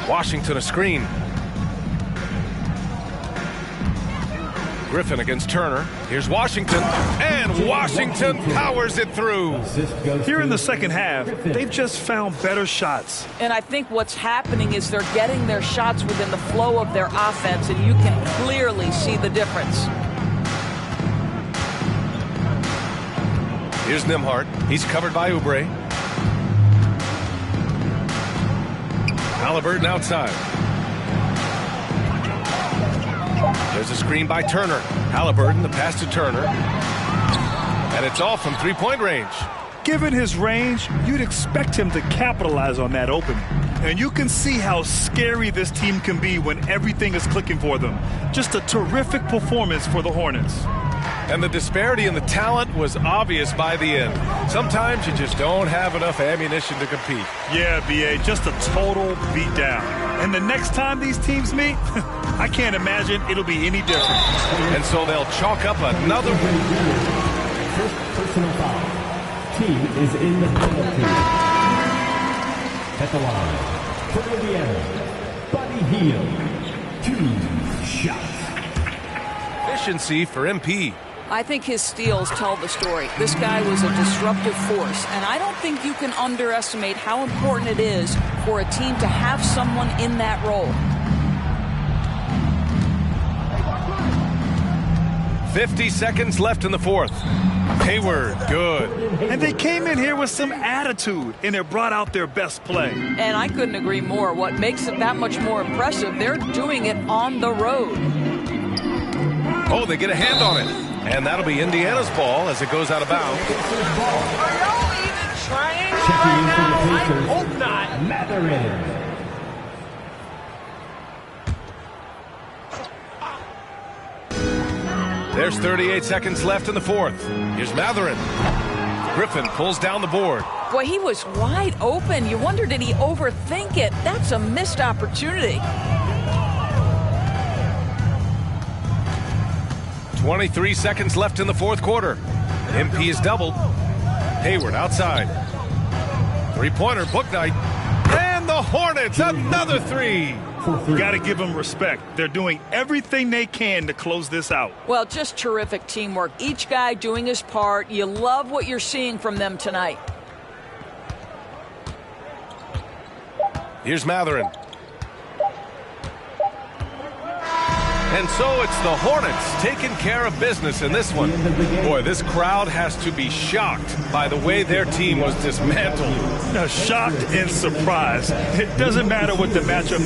Washington a screen. Griffin against Turner. Here's Washington. And Washington powers it through.
Here in the second half, they've just found better shots.
And I think what's happening is they're getting their shots within the flow of their offense, and you can clearly see the difference.
Here's Nembhard. He's covered by Oubre. Halliburton outside. There's a screen by Turner. Halliburton, the pass to Turner. And it's all from three-point range.
Given his range, you'd expect him to capitalize on that opening. And you can see how scary this team can be when everything is clicking for them. Just a terrific performance for the Hornets.
And the disparity in the talent was obvious by the end. Sometimes you just don't have enough ammunition to compete.
Yeah, B.A., just a total beatdown. And the next time these teams meet, I can't imagine it'll be any different.
And so they'll chalk up another win.
First personal foul. Team is in the penalty. At the line, for Indiana, Buddy Hield. 2 shots.
Efficiency for MP.
I think his steals tell the story. This guy was a disruptive force, and I don't think you can underestimate how important it is for a team to have someone in that role.
50 seconds left in the fourth. Hayward, good.
And they came in here with some attitude, and they brought out their best play.
And I couldn't agree more. What makes it that much more impressive, they're doing it on the road.
Oh, they get a hand on it. And that'll be Indiana's ball as it goes out of bounds.
Are y'all even trying
Checking
right
in for the
now? I
Pacers.
hope not.
Matherin.
There's 38 seconds left in the fourth. Here's Matherin. Griffin pulls down the board.
Boy, he was wide open. You wonder, did he overthink it? That's a missed opportunity.
23 seconds left in the fourth quarter. MP is doubled. Hayward outside. Three-pointer, Bouknight. And the Hornets, another three.
You got to give them respect. They're doing everything they can to close this out.
Well, just terrific teamwork. Each guy doing his part. You love what you're seeing from them tonight.
Here's Matherin. And so it's the Hornets taking care of business in this one. Boy, this crowd has to be shocked by the way their team was dismantled.
Shocked and surprised. It doesn't matter what the matchup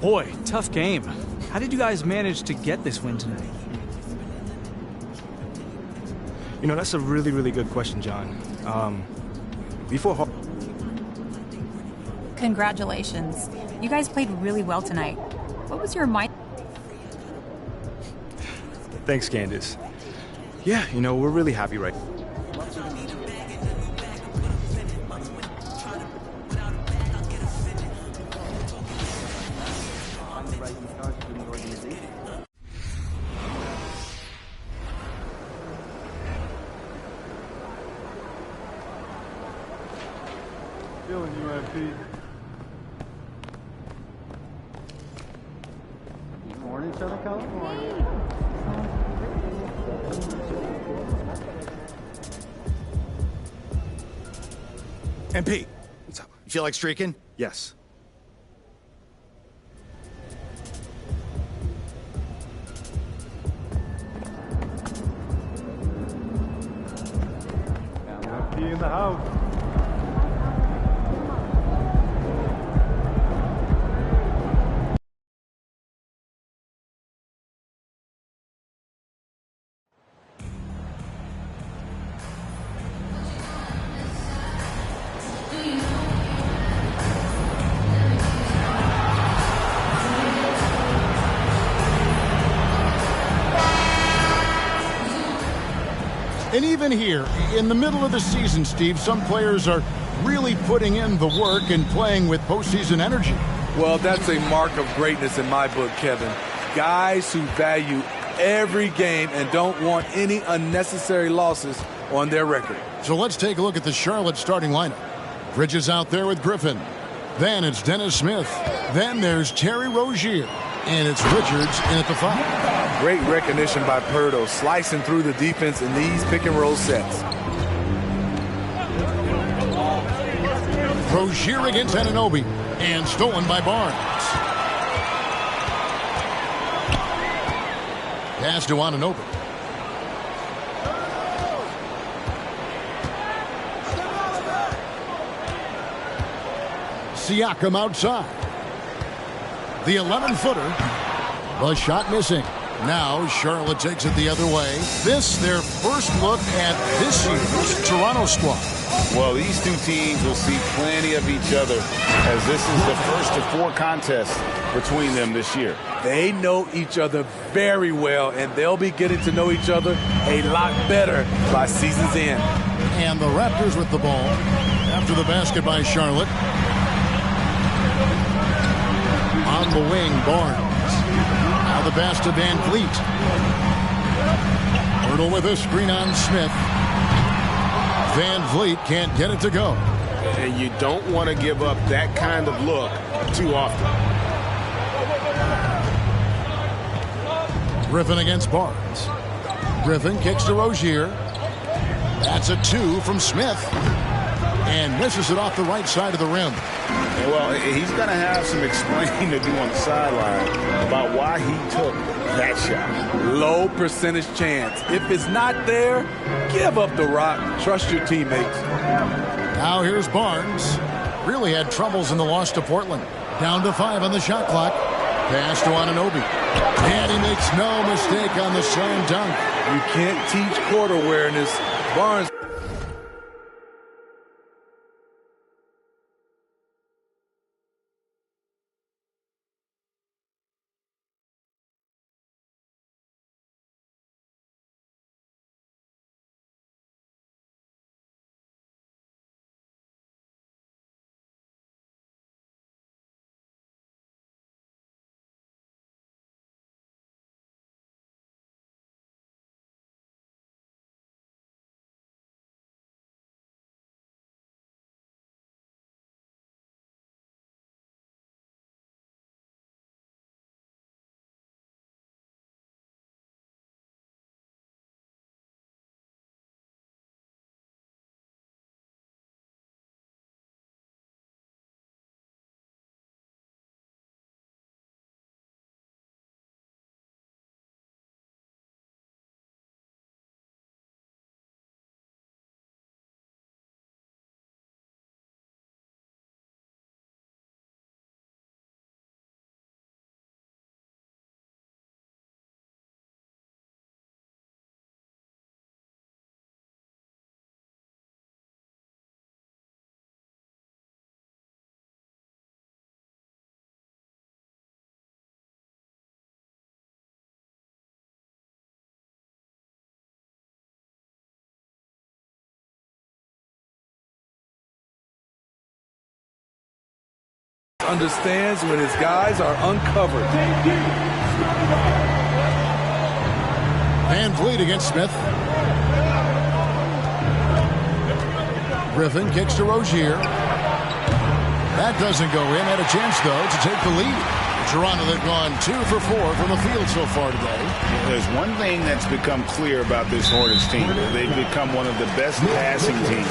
Boy, tough game. How did you guys manage to get this win tonight?
You know, that's a really, really good question, John. Before...
Congratulations. You guys played really well tonight. What was your mind?
Thanks, Candace. Yeah, you know, we're really happy right now.
Feeling you, MP. Morning, Southern California.
MP, what's up? You feel like streaking?
Yes.
MP in the house.
And even here, in the middle of the season, Steve, some players are really putting in the work and playing with postseason energy.
Well, that's a mark of greatness in my book, Kevin. Guys who value every game and don't want any unnecessary losses on their record.
So let's take a look at the Charlotte starting lineup. Bridges out there with Griffin. Then it's Dennis Smith. Then there's Terry Rozier. And it's Richards in at the 5.
Great recognition by Pirtle, slicing through the defense in these pick-and-roll sets.
Rozier against Anunoby. And stolen by Barnes. Pass to Anunoby. Siakam outside. The 11-footer. The shot missing. Now Charlotte takes it the other way. This, their first look at this year's Toronto squad.
Well, these two teams will see plenty of each other as this is the first of 4 contests between them this year.
They know each other very well, and they'll be getting to know each other a lot better by season's end.
And the Raptors with the ball after the basket by Charlotte. On the wing, Barnes. Now the pass to Van Vliet. Hurdle with a screen on Smith. Van Vliet can't get it to go.
And you don't want to give up that kind of look too often.
Griffin against Barnes. Griffin kicks to Rozier. That's a 2 from Smith. And misses it off the right side of the rim.
Well, he's going to have some explaining to do on the sideline about why he took that shot.
Low percentage chance. If it's not there, give up the rock. Trust your teammates.
Now here's Barnes. Really had troubles in the loss to Portland. Down to 5 on the shot clock. Pass to Anunoby. And he makes no mistake on the slam dunk.
You can't teach court awareness. Barnes
understands when his guys are uncovered.
Van Vliet against Smith. Griffin kicks to Rozier. That doesn't go in. Had a chance, though, to take the lead. Toronto, they've gone 2 for 4 from the field so far today.
There's one thing that's become clear about this Hornets team. They've become one of the best passing teams.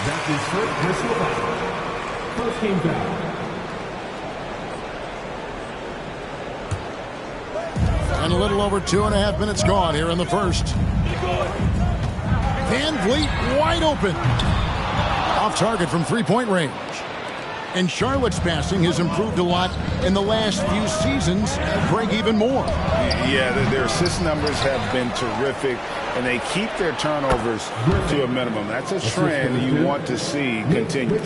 That is first game foul.
And a little over 2.5 minutes gone here in the first. Van Vliet wide open. Off target from three-point range. And Charlotte's passing has improved a lot in the last few seasons. Craig, even more.
Yeah, their assist numbers have been terrific, and they keep their turnovers to a minimum. That's a trend you want to see continue.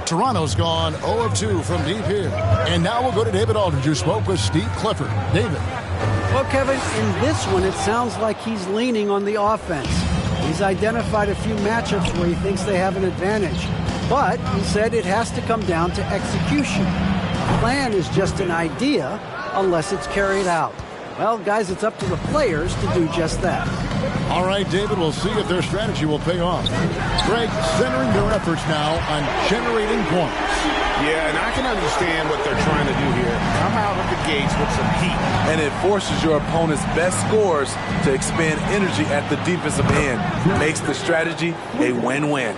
Toronto's gone 0 of 2 from deep here. And now we'll go to David Aldridge, who spoke with Steve Clifford. David.
Well, Kevin, in this one, it sounds like he's leaning on the offense. He's identified a few matchups where he thinks they have an advantage. But he said it has to come down to execution. The plan is just an idea unless it's carried out. Well, guys, it's up to the players to do just that.
All right, David, we'll see if their strategy will pay off. Greg, centering their efforts now on generating points.
Yeah, and I can understand what they're trying to do here. Come out of the gates with some heat.
And it forces your opponent's best scorers to expend energy at the defensive end. Makes the strategy a win-win.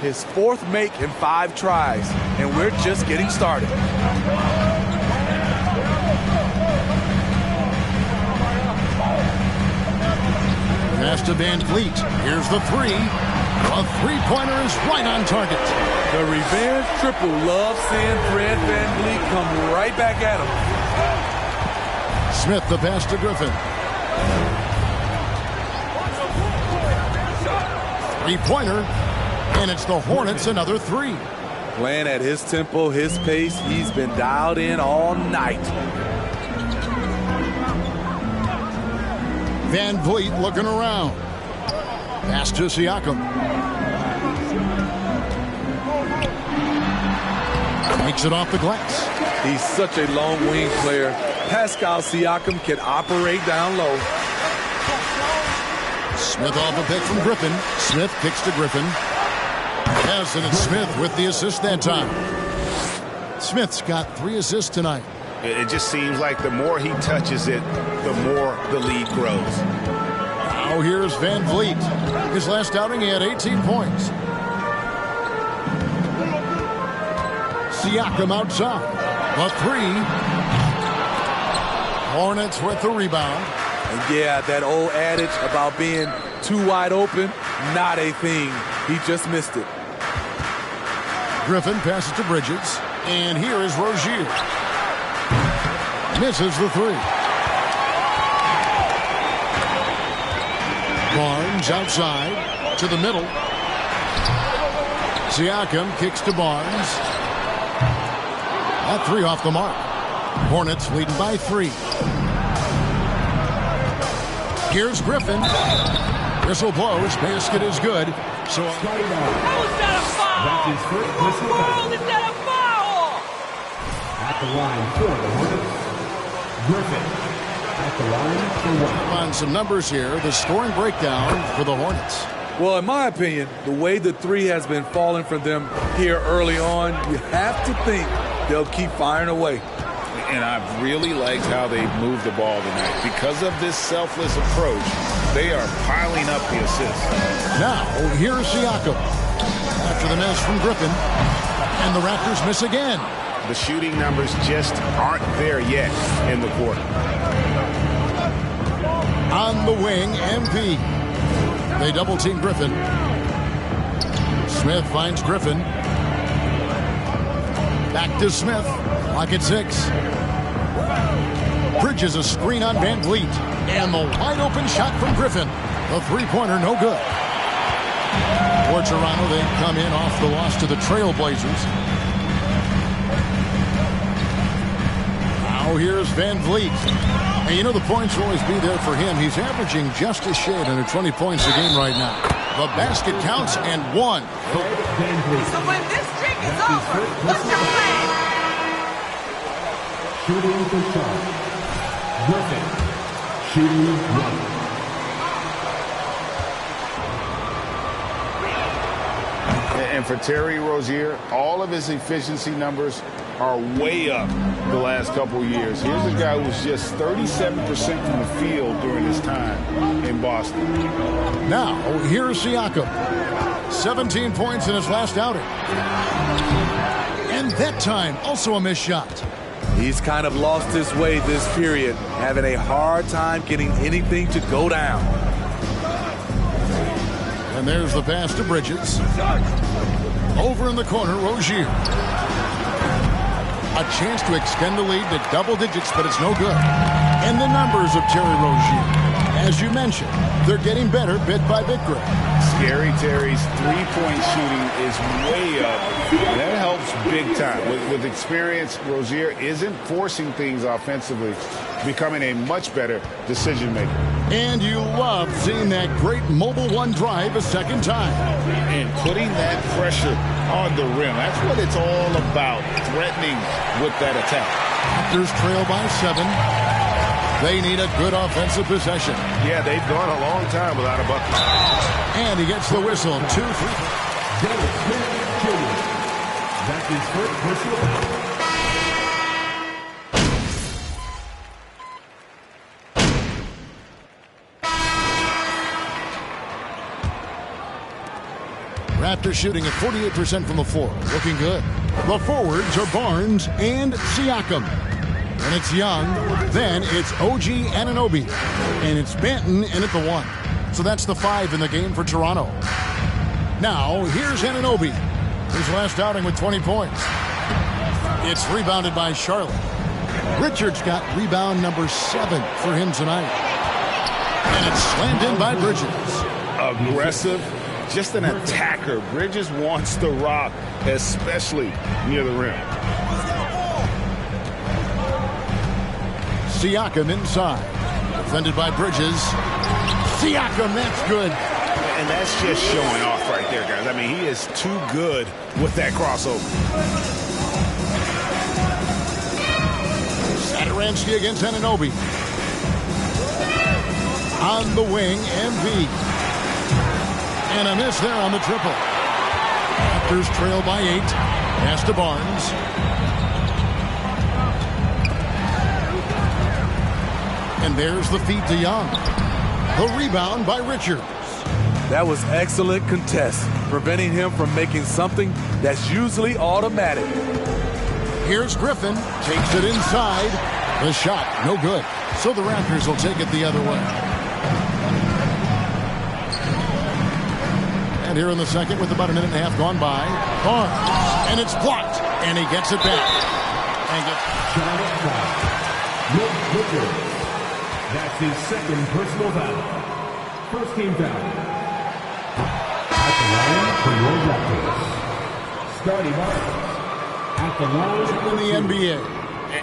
His 4th make in 5 tries, and we're just getting started.
Pass to Van Vliet. Here's the 3. A three-pointer is right on target.
The revenge triple loves seeing Fred Van Vliet come right back at him.
Smith the pass to Griffin. 3-pointer, and it's the Hornets another 3.
Playing at his tempo, his pace, he's been dialed in all night.
Van Vliet looking around. Pass to Siakam. Makes it off the glass.
He's such a long wing player. Pascal Siakam can operate down low.
Smith off a pick from Griffin. Smith kicks to Griffin. Yes, and it's Smith with the assist that time. Smith's got 3 assists tonight.
It just seems like the more he touches it, the more the lead grows.
Now here's Van Vliet. His last outing, he had 18 points. Siakam outside. The 3. Hornets with the rebound.
And yeah, that old adage about being too wide open, not a thing. He just missed it.
Griffin passes to Bridges. And here is Rozier. Misses the 3. Barnes outside to the middle. Siakam kicks to Barnes. That 3 off the mark. Hornets leading by 3. Here's Griffin. Whistle blows. Basket is good. So
how is that a foul?
That is first personal foul.
How is that a foul?
At the line for the Hornets, Griffin. At the line for 1.
On some numbers here, the scoring breakdown for the Hornets.
Well, in my opinion, the way the 3 has been falling for them here early on, you have to think they'll keep firing away.
And I've really liked how they've moved the ball tonight. Because of this selfless approach, they are piling up the assists.
Now, here's Siakam. After the miss from Griffin. And the Raptors miss again.
The shooting numbers just aren't there yet in the quarter.
On the wing, MP. They double-team Griffin. Smith finds Griffin. Back to Smith. Clock at 6. Bridges a screen on Van Vliet. And the wide-open shot from Griffin. The three-pointer, no good. For Toronto, they come in off the loss to the Trailblazers. Now here's Van Vliet. And you know the points will always be there for him. He's averaging just a shade under 20 points a game right now. The basket counts and one.
So when this streak is over, what's your plan?
Shooting for shot. Griffin. Shooting one.
And for Terry Rozier, all of his efficiency numbers are way up the last couple of years. Here's a guy who was just 37% from the field during his time in Boston.
Now, here's Siakam. 17 points in his last outing. And that time, also a missed shot.
He's kind of lost his way this period, having a hard time getting anything to go down.
And there's the pass to Bridges. Over in the corner, Rozier. A chance to extend the lead to double digits, but it's no good. And the numbers of Terry Rozier. As you mentioned, they're getting better bit by bit, Greg.
Scary Terry's three-point shooting is way up. That helps big time. With experience, Rozier isn't forcing things offensively, becoming a much better decision maker.
And you love seeing that great mobile one drive a second time.
And putting that pressure on the rim. That's what it's all about, threatening with that attack.
Raptors trail by 7. They need a good offensive possession.
Yeah, they've gone a long time without a bucket.
And he gets the whistle. 2-3.
Dennis Smith Jr. That's his first personal foul.
Raptors shooting at 48% from the floor. Looking good. The forwards are Barnes and Siakam. And it's Young. Then it's OG Anunoby. And it's Benton in at the 1. So that's the 5 in the game for Toronto. Now, here's Anunoby. His last outing with 20 points. It's rebounded by Charlotte. Richards got rebound number 7 for him tonight. And it's slammed in by Bridges.
Aggressive. Just an attacker. Bridges wants the rock, especially near the rim.
Siakam inside. Defended by Bridges. Siakam, that's good.
And that's just showing off right there, guys. I mean, he is too good with that crossover.
Satoransky against Anunoby. On the wing, MV. And a miss there on the triple. Raptors trail by 8. Pass to Barnes. And there's the feed to Young. The rebound by Richards.
That was excellent contest, preventing him from making something that's usually automatic.
Here's Griffin. Takes it inside. The shot, no good. So the Raptors will take it the other way. And here in the second, with about a minute and a half gone by, Barnes, and it's blocked, and he gets it back. And gets
That's his second personal foul. First team foul. At the line for your Raptors. Scotty Barnes. At the line
in the NBA.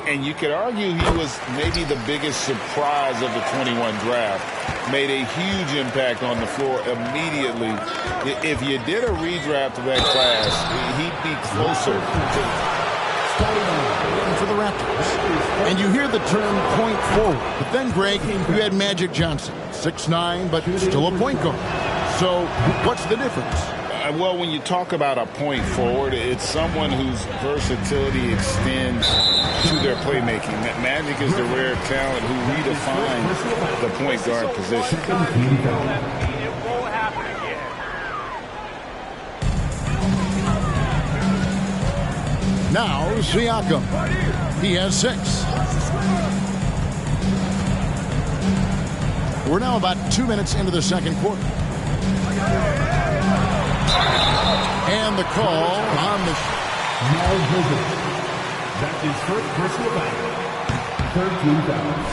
And you could argue he was maybe the biggest surprise of the 21 draft. Made a huge impact on the floor immediately. If you did a redraft of that class, he'd be closer
for the Raptors. And you hear the term point forward. But then, Greg, you had Magic Johnson. 6'9", but still a point guard. So what's the difference?
Well, when you talk about a point forward, it's someone whose versatility extends to their playmaking. Magic is the rare talent who redefines the point guard position.
Now, Siakam. He has 6. We're now about 2 minutes into the second quarter. And the call on the...
That's his first personal foul. 13 fouls.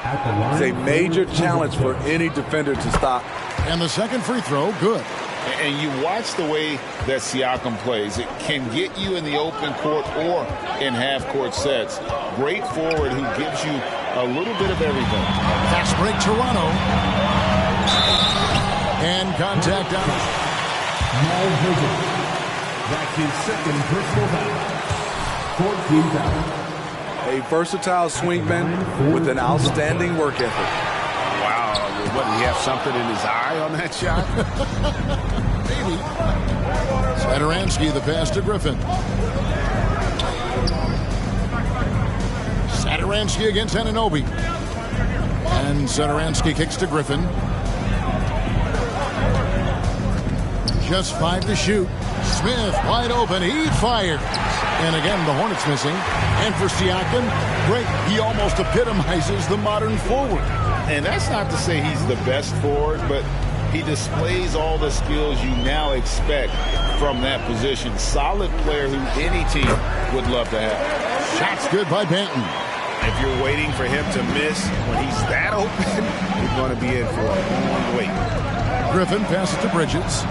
At the line.
It's a major challenge for any defender to stop.
And the second free throw, good.
And you watch the way that Siakam plays. It can get you in the open court or in half-court sets. Great forward who gives you a little bit of everything.
Fast break, Toronto. And contact on it.
That's his second personal foul. 14 fouls.
A versatile swingman with an outstanding work ethic.
Wow, what, did he have something in his eye on that shot?
Maybe. Satoransky, the pass to Griffin. Satoransky against Anunoby. And Satoransky kicks to Griffin. Just 5 to shoot. Smith wide open. He fires. And again, the Hornets missing. And for Siakam, great. He almost epitomizes the modern forward.
And that's not to say he's the best forward, but he displays all the skills you now expect from that position. Solid player who any team would love to have.
Shots good by Banton.
If you're waiting for him to miss when he's that open, you're going to be in for a long wait.
Griffin passes to Bridges.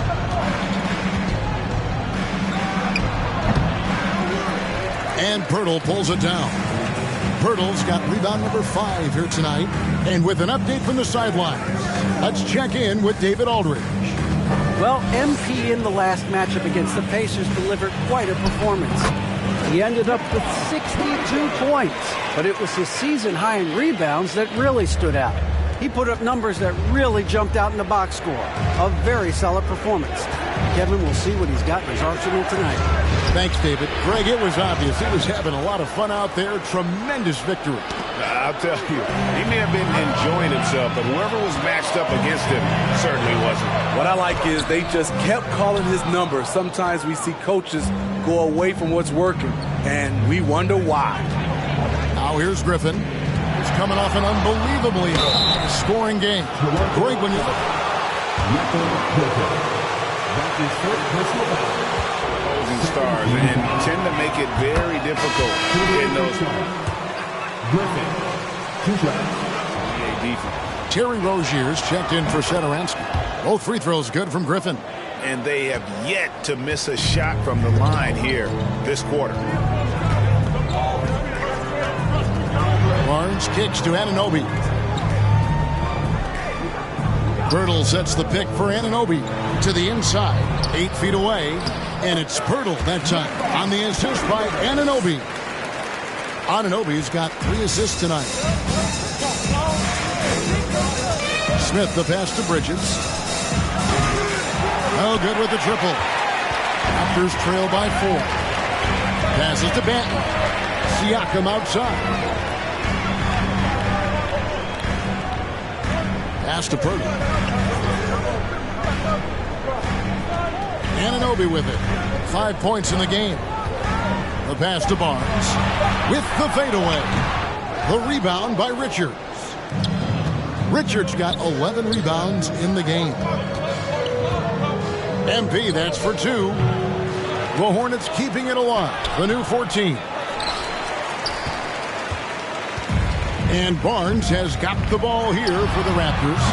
And Pirtle pulls it down. Pirtle's got rebound number 5 here tonight. And with an update from the sidelines, let's check in with David Aldridge.
Well, MP in the last matchup against the Pacers delivered quite a performance. He ended up with 62 points, but it was his season high in rebounds that really stood out. He put up numbers that really jumped out in the box score. A very solid performance. Kevin will see what he's got in his arsenal tonight.
Thanks, David. Greg, it was obvious. He was having a lot of fun out there. Tremendous victory.
I'll tell you, he may have been enjoying himself, but whoever was matched up against him certainly wasn't.
What I like is they just kept calling his number. Sometimes we see coaches go away from what's working, and we wonder why.
Now here's Griffin. He's coming off an unbelievably scoring game. Greg, when you look.
That's his first personal foul.
Stars and tend to make it very difficult in those.
Griffin, 2 shots.
Defense.
Terry Rozier's checked in for Satoransky. Both free throws good from Griffin.
And they have yet to miss a shot from the line here this quarter.
Barnes kicks to Anunoby. Pirtle sets the pick for Anunoby to the inside, 8 feet away. And it's Pirtle that time on the assist by Anunoby. Anunoby's got 3 assists tonight. Smith the pass to Bridges. Oh, good with the triple. Raptors trail by 4. Passes to Banton. Siakam outside. Pass to Pirtle. Anunoby with it. 5 points in the game. The pass to Barnes. With the fadeaway. The rebound by Richards. Richards got 11 rebounds in the game. MP, that's for 2. The Hornets keeping it alive. The new 14. And Barnes has got the ball here for the Raptors.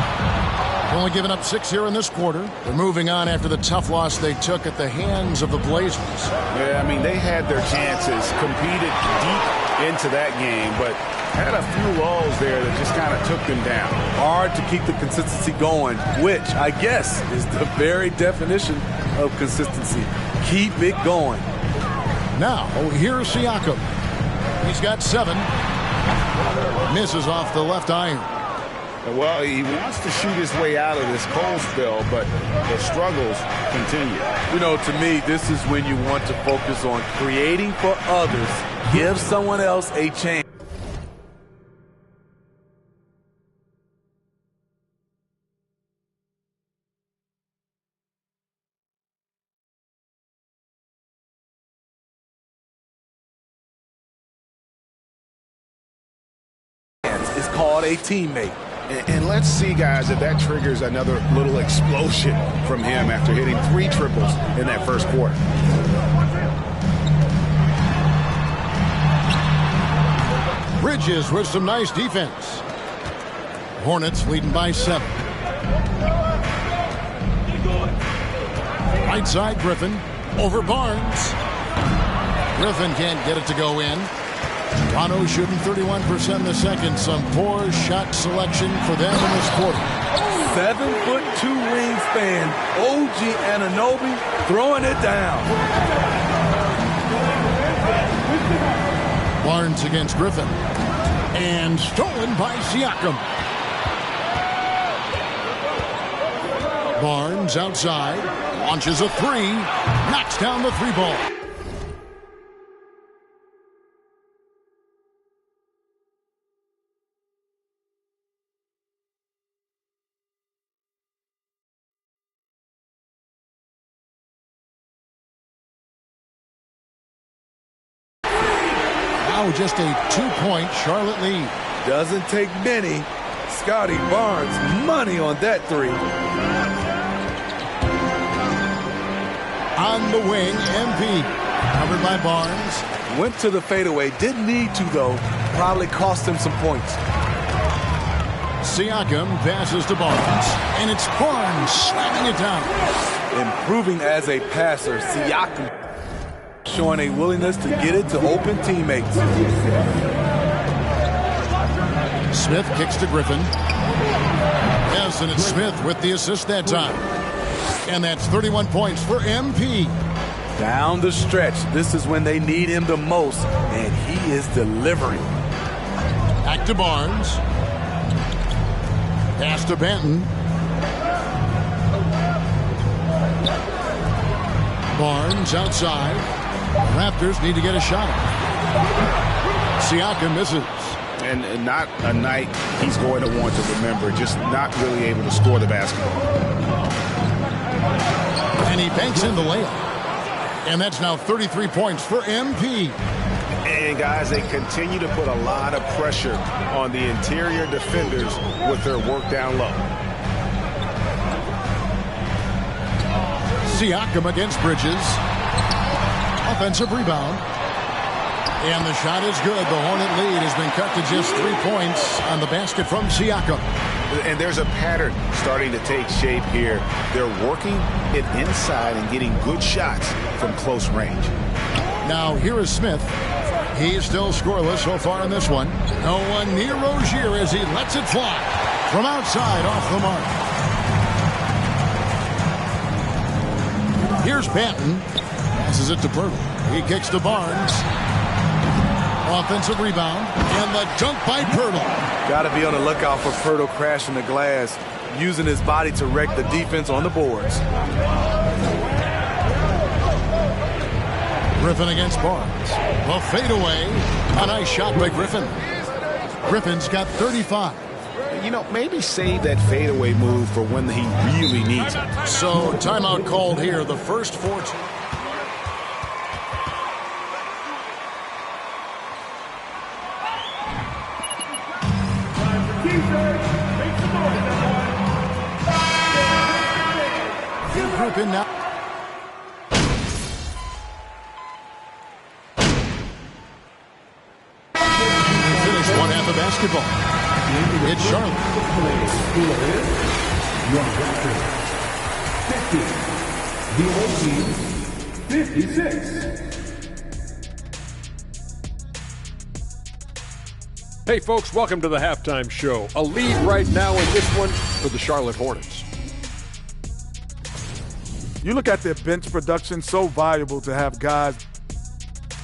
Only giving up 6 here in this quarter. They're moving on after the tough loss they took at the hands of the Blazers.
Yeah, I mean, they had their chances, competed deep into that game, but had a few lulls there that just kind of took them down.
Hard to keep the consistency going, which I guess is the very definition of consistency. Keep it going.
Now, here's Siakam. He's got 7. Misses off the left iron.
Well, he wants to shoot his way out of this cold spell, but the struggles continue.
You know, to me, this is when you want to focus on creating for others. Give someone else a chance. It's called a teammate.
And let's see, guys, if that triggers another little explosion from him after hitting 3 triples in that first quarter.
Bridges with some nice defense. Hornets leading by 7. Right side, Griffin. Over Barnes. Griffin can't get it to go in. Toronto shooting 31% in the second. Some poor shot selection for them in this quarter.
7'2" wingspan, OG Anunoby throwing it down.
Barnes against Griffin. And stolen by Siakam. Barnes outside. Launches a three. Knocks down the three ball. Now just a 2-point Charlotte lead.
Doesn't take many. Scotty Barnes, money on that three.
On the wing, MP. Covered by Barnes.
Went to the fadeaway. Didn't need to, though. Probably cost him some points.
Siakam passes to Barnes. And it's Barnes slamming it down.
Improving as a passer, Siakam showing a willingness to get it to open teammates.
Smith kicks to Griffin. Yes, and it's Smith with the assist that time. And that's 31 points for MP.
Down the stretch, this is when they need him the most, and he is delivering.
Back to Barnes. Pass to Benton. Barnes outside. Raptors need to get a shot. Siakam misses.
And not a night he's going to want to remember, just not really able to score the basketball.
And he banks in the layup. And that's now 33 points for MP.
And guys, they continue to put a lot of pressure on the interior defenders with their work down low.
Siakam against Bridges. Offensive rebound. And the shot is good. The Hornet lead has been cut to just 3 points on the basket from Siakam.
And there's a pattern starting to take shape here. They're working it inside and getting good shots from close range.
Now here is Smith. He is still scoreless so far in this one. No one near Rozier as he lets it fly from outside off the mark. Here's Banton. Passes it to Pirtle. He kicks to Barnes. Offensive rebound. And the dunk by Pirtle.
Got to be on the lookout for Pirtle crashing the glass, using his body to wreck the defense on the boards.
Griffin against Barnes. A fadeaway. A nice shot by Griffin. Griffin's got 35.
You know, maybe save that fadeaway move for when he really needs it.
So, timeout called here. The first 4. Griffin now. Finished one half of basketball. It's Charlotte.
Your record, 50. The old team, 56.
Hey folks, welcome to the halftime show. A lead right now in this one for the Charlotte Hornets.
You look at their bench production, so valuable to have guys.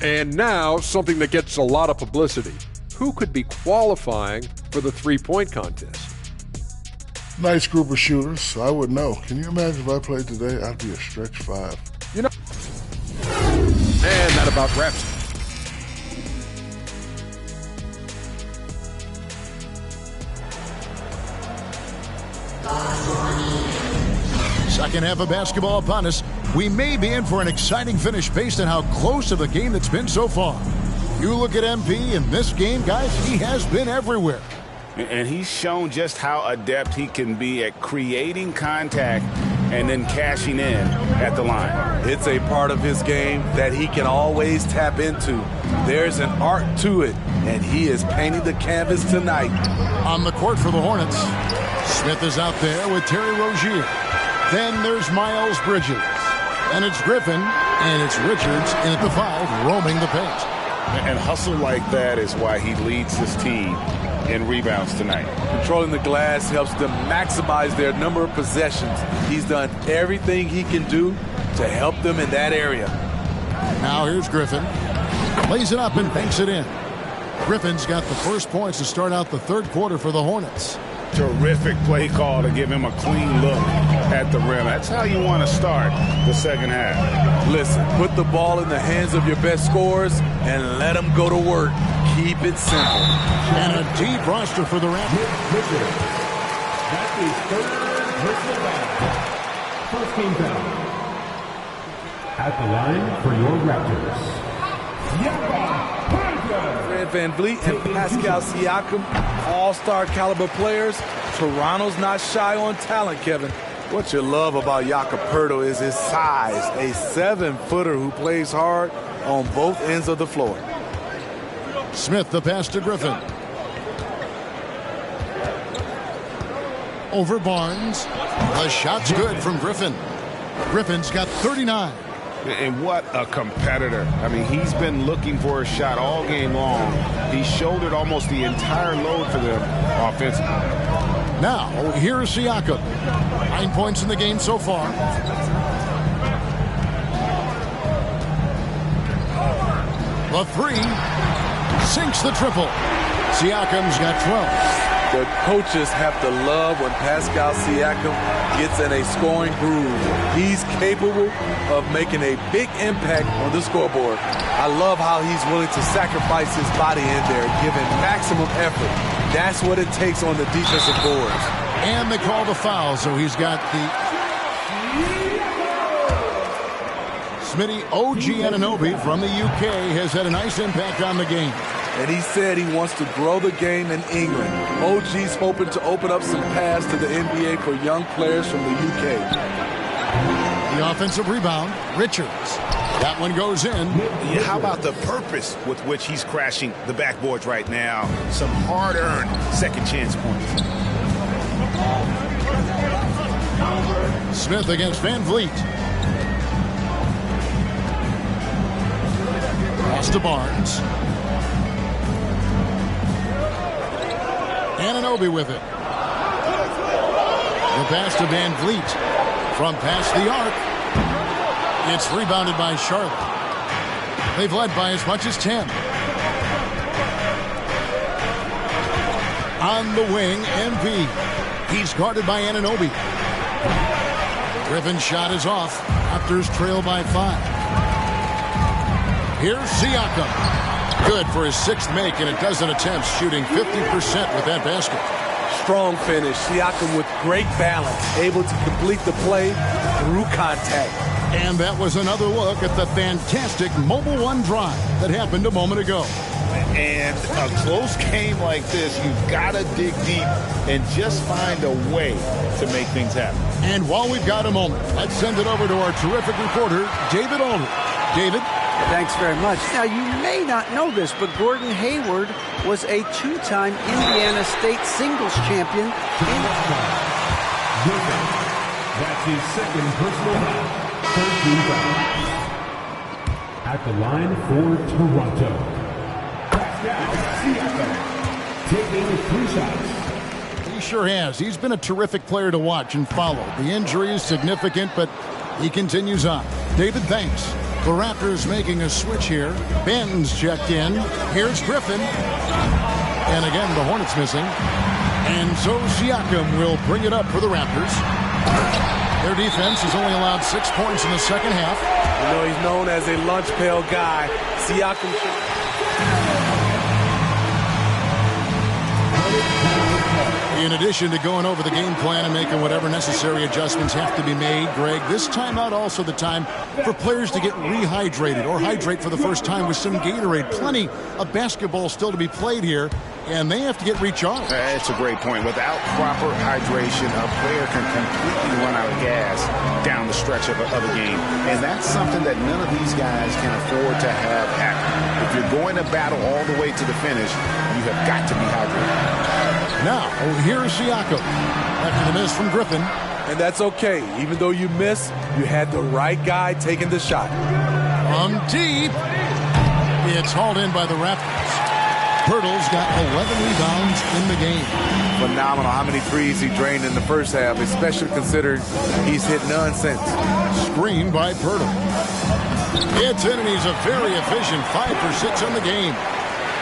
And now something that gets a lot of publicity. Who could be qualifying for the three-point contest?
Nice group of shooters. I would know. Can you imagine if I played today? I'd be a stretch 5.
You know. And that about wraps it.
Second half of basketball upon us. We may be in for an exciting finish based on how close of the game that's been so far. You look at MP in this game, guys, he has been everywhere.
And he's shown just how adept he can be at creating contact and then cashing in at the line.
It's a part of his game that he can always tap into. There's an art to it, and he is painting the canvas tonight.
On the court for the Hornets, Smith is out there with Terry Rozier. Then there's Miles Bridges. And it's Griffin, and it's Richards in at the foul, roaming the paint.
And hustle like that is why he leads his team in rebounds tonight.
Controlling the glass helps them maximize their number of possessions. He's done everything he can do to help them in that area.
Now here's Griffin. Lays it up and banks it in. Griffin's got the first points to start out the third quarter for the Hornets.
Terrific play call to give him a clean look at the rim. That's how you want to start the second half.
Listen, put the ball in the hands of your best scorers and let them go to work. Keep it simple.
And a deep roster for the Raptors.
That's his third personal foul. First game foul. At the line for your Raptors,
Fred VanVleet and Pascal Siakam, all-star caliber players. Toronto's not shy on talent, Kevin. What you love about Jakob Poeltl is his size, a 7-footer who plays hard on both ends of the floor.
Smith, the pass to Griffin. Over Barnes. The shot's good from Griffin. Griffin's got 39.
And what a competitor. I mean, he's been looking for a shot all game long. He shouldered almost the entire load for them offensively.
Now, here's Siakam. 9 points in the game so far. The three. Sinks the triple. Siakam's got 12.
The coaches have to love when Pascal Siakam gets in a scoring groove. He's capable of making a big impact on the scoreboard. I love how he's willing to sacrifice his body in there, giving maximum effort. That's what it takes on the defensive boards.
And they call the foul, so he's got the Smitty. OG Anunoby from the UK has had a nice impact on the game.
And he said he wants to grow the game in England. OG's hoping to open up some paths to the NBA for young players from the UK.
The offensive rebound, Richards. That one goes in.
Yeah, how about the purpose with which he's crashing the backboards right now? Some hard-earned second chance points.
Smith against VanVleet. Pass to Barnes. Anunoby with it. The pass to VanVleet from past the arc. It's rebounded by Charlotte. They've led by as much as 10. On the wing, MP. He's guarded by Anunoby. Griffin's shot is off. Raptors trail by 5. Here's Siakam. Good for his 6th make in a dozen attempts, shooting 50% with that basket.
Strong finish. Siakam with great balance, able to complete the play through contact.
And that was another look at the fantastic Mobile One drive that happened a moment ago.
And a close game like this, you've got to dig deep and just find a way to make things happen.
And while we've got a moment, let's send it over to our terrific reporter, David Aldridge. David?
Thanks very much. Now, you may not know this, but Gordon Hayward was a 2-time Indiana State singles champion.
That's his second personal foul. Third team foul. At the line for Toronto, Pascal Siakam taking 3 shots.
He sure has. He's been a terrific player to watch and follow. The injury is significant, but he continues on. David, thanks. The Raptors making a switch here. Benton's checked in. Here's Griffin. And again, the Hornets missing. And so Siakam will bring it up for the Raptors. Their defense has only allowed 6 points in the second half.
You know, he's known as a lunch pail guy. Siakam.
In addition to going over the game plan and making whatever necessary adjustments have to be made, Greg, this timeout also the time for players to get rehydrated or hydrate for the first time with some Gatorade. Plenty of basketball still to be played here, and they have to get recharged.
That's a great point. Without proper hydration, a player can completely run out of gas down the stretch of a game. And that's something that none of these guys can afford to have happen. If you're going to battle all the way to the finish, you have got to be hydrated.
Now, here's Siakam after the miss from Griffin.
And that's okay. Even though you miss, you had the right guy taking the shot.
From deep. It's hauled in by the Raptors. Pirtle's got 11 rebounds in the game.
Phenomenal how many threes he drained in the first half, especially considering he's hit none since.
Screen by Pirtle. It's in, and he's a very efficient 5 for 6 in the game.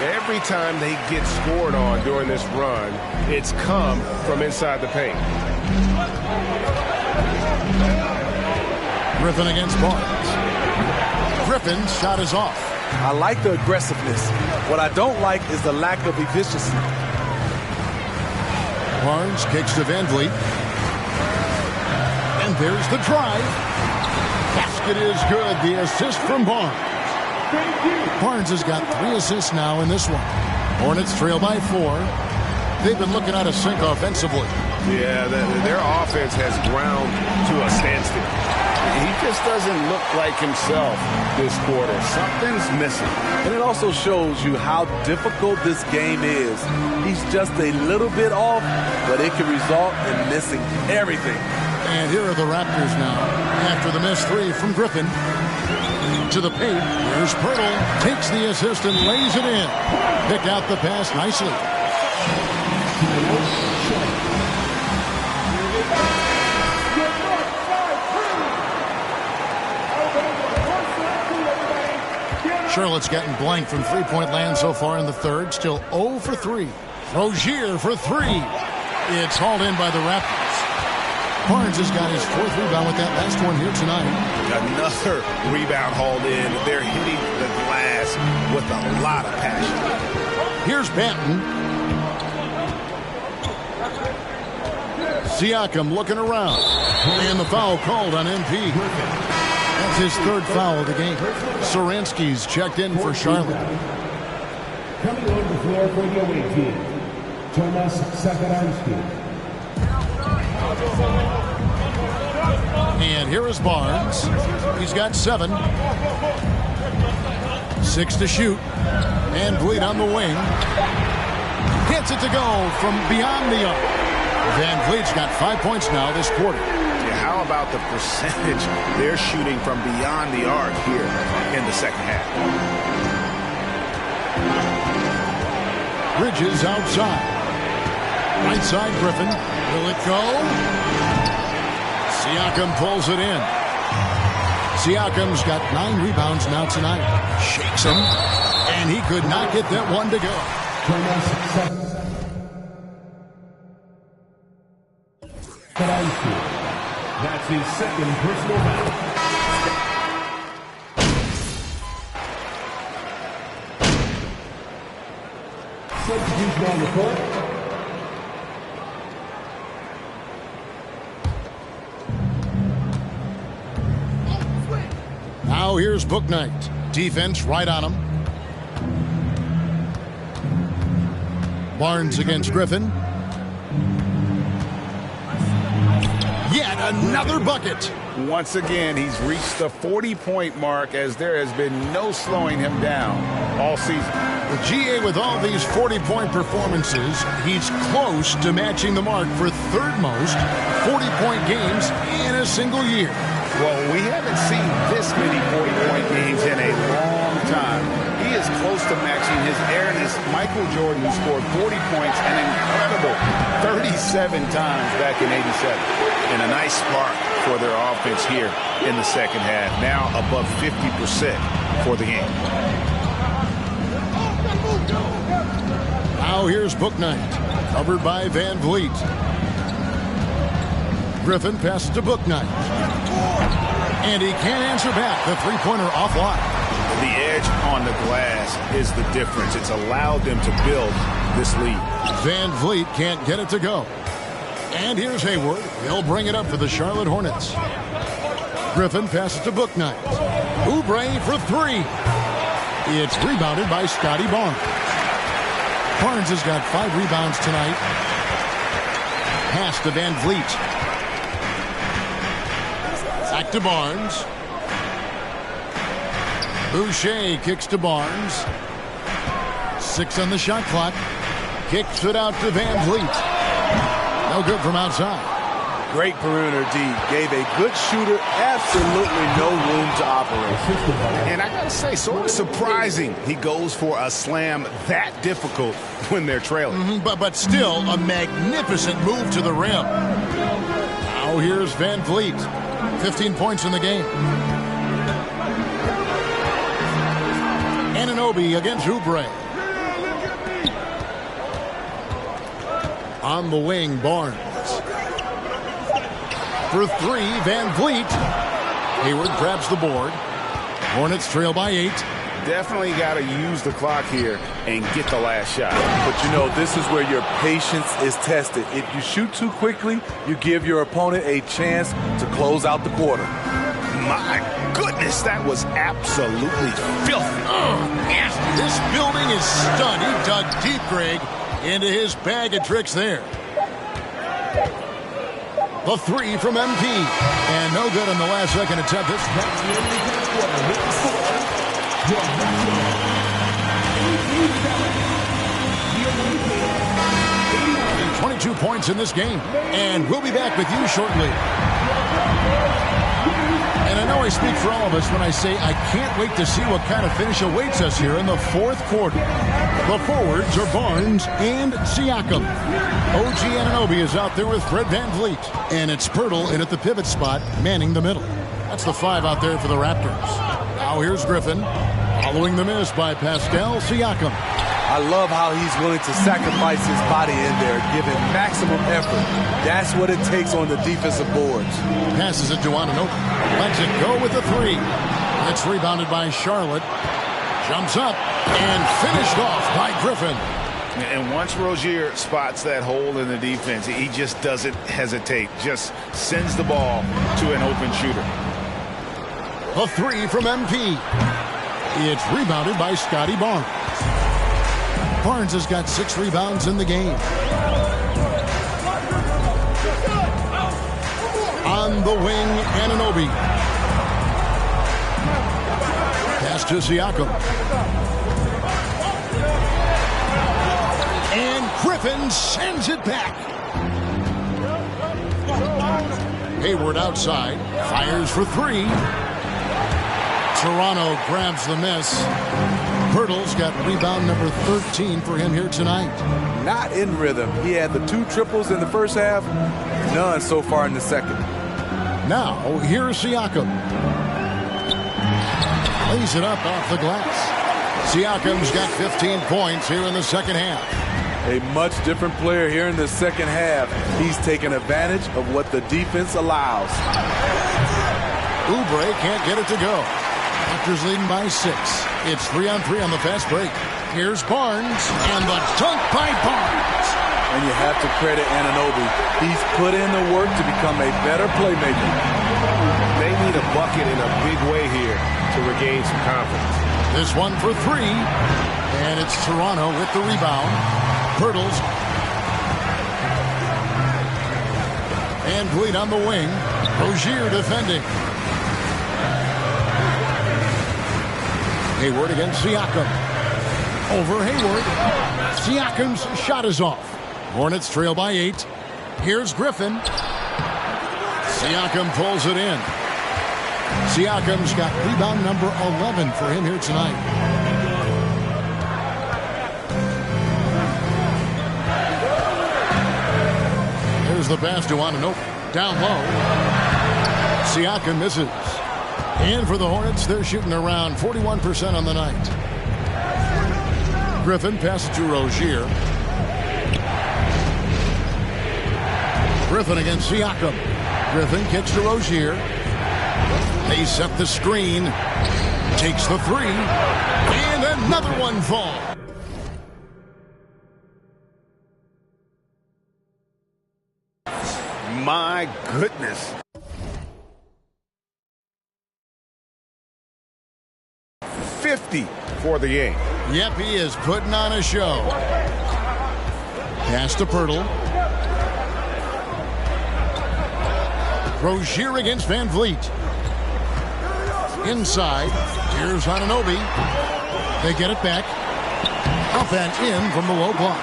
Every time they get scored on during this run, it's come from inside the paint.
Griffin against Barnes. Griffin's shot is off.
I like the aggressiveness. What I don't like is the lack of efficiency.
Barnes kicks to Van Vliet. And there's the drive. Basket is good. The assist from Barnes. Barnes has got 3 assists now in this one. Hornets trail by 4. They've been looking out of sync offensively.
Yeah, their offense has ground to a standstill.
He just doesn't look like himself this quarter. Something's missing.
And it also shows you how difficult this game is. He's just a little bit off, but it can result in missing everything.
And here are the Raptors now. After the missed 3 from Griffin. To the paint. Here's Pirtle. Takes the assist and lays it in. Picked out the pass nicely. Charlotte's gotten blank from three-point land so far in the third. Still 0 for 3. Rozier for 3. It's hauled in by the Raptors. Barnes has got his 4th rebound with that last one here tonight.
Another rebound hauled in. They're hitting the glass with a lot of passion.
Here's Banton. Siakam looking around. And the foul called on MP. That's his 3rd foul of the game. Saransky's checked in for Charlotte.
Coming on the floor for the away team, Tomas Satoransky.
And here is Barnes. He's got 7. 6 to shoot. And Vliet on the wing. Gets it to go from beyond the arc. Van Vliet's got 5 points now this quarter.
How about the percentage they're shooting from beyond the arc here in the second half?
Bridges outside. Right side, Griffin. Will it go? Siakam pulls it in. Siakam's got 9 rebounds now tonight. Shakes him. And he could not get that one to go.
That's his 2nd personal foul. Substitution on the court.
Now here's Bouknight. Defense right on him. Barnes against Griffin. Yet another bucket.
Once again, he's reached the 40-point mark as there has been no slowing him down all season.
The GA with all these 40-point performances, he's close to matching the mark for 3rd most 40-point games in a single year.
Well, we haven't seen this many 40-point games in a long time. He is close to matching his airness. Michael Jordan scored 40 points an incredible 37 times back in '87. And a nice spark for their offense here in the second half. Now above 50% for the game.
Now here's Bouknight. Covered by Van Vliet. Griffin passes to Bouknight. And he can't answer back. The three-pointer offline.
The edge on the glass is the difference. It's allowed them to build this lead.
Van Vliet can't get it to go. And here's Hayward. He'll bring it up for the Charlotte Hornets. Griffin passes to Bouknight. Oubre for 3. It's rebounded by Scotty Barnes. Barnes has got 5 rebounds tonight. Pass to Van Vliet. Back to Barnes. Boucher kicks to Barnes. 6 on the shot clock. Kicks it out to Van Vliet. No good from outside.
Great perimeter D. Gave a good shooter absolutely no room to operate.
And I got to say, sort of surprising he goes for a slam that difficult when they're trailing.
But still a magnificent move to the rim. Now here's Van Vliet. 15 points in the game. Anunoby against Oubre. On the wing, Barnes. For three, Van Vliet. Hayward grabs the board. Hornets trail by 8.
Definitely got to use the clock here and get the last shot.
But you know, this is where your patience is tested. If you shoot too quickly, you give your opponent a chance to close out the quarter.
My goodness, that was absolutely filthy.
Yes, this building is stunned. He dug deep, Greg, into his bag of tricks there. The three from MP. And no good on the last second attempt. This 22 points in this game. And we'll be back with you shortly. And I know I speak for all of us when I say I can't wait to see what kind of finish awaits us here in the fourth quarter. The forwards are Barnes and Siakam. OG Anunoby is out there with Fred Van Vliet. And it's Poeltl in at the pivot spot, manning the middle. That's the 5 out there for the Raptors. Now here's Griffin, following the miss by Pascal Siakam.
I love how he's willing to sacrifice his body in there, giving maximum effort. That's what it takes on the defensive boards.
Passes it to Anunoby. Lets it go with the 3. It's rebounded by Charlotte. Jumps up and finished off by Griffin.
And once Rozier spots that hole in the defense, he just doesn't hesitate. Just sends the ball to an open shooter.
A 3 from MP. It's rebounded by Scotty Barnes. Barnes has got 6 rebounds in the game. On the wing, Anunoby. Pass to Siakam. And Griffin sends it back. Hayward outside. Fires for 3. Toronto grabs the miss. Poeltl's got rebound number 13 for him here tonight.
Not in rhythm. He had the 2 triples in the first half, none so far in the second.
Now, here's Siakam. Lays it up off the glass. Siakam's got 15 points here in the second half.
A much different player here in the second half. He's taking advantage of what the defense allows.
Oubre can't get it to go. Raptors leading by 6. It's 3-on-3 on the fast break. Here's Barnes, and the dunk by Barnes.
And you have to credit Anunoby. He's put in the work to become a better playmaker.
They need a bucket in a big way here to regain some confidence.
This one for 3, and it's Toronto with the rebound. Poeltl's. And Vliet on the wing. Rozier defending. Hayward against Siakam. Over Hayward. Siakam's shot is off. Hornets trail by 8. Here's Griffin. Siakam pulls it in. Siakam's got rebound number 11 for him here tonight. There's the pass to Anunoby. Down low. Siakam misses. And for the Hornets, they're shooting around 41% on the night. Griffin passes to Rozier. Griffin against Siakam. Griffin kicks to Rozier. They set the screen. Takes the 3. And another one falls.
My goodness. For the game.
Yep, he is putting on a show. Pass to Poeltl. Rozier against Van Vliet. Inside. Here's Anunoby. They get it back. Up and in from the low block.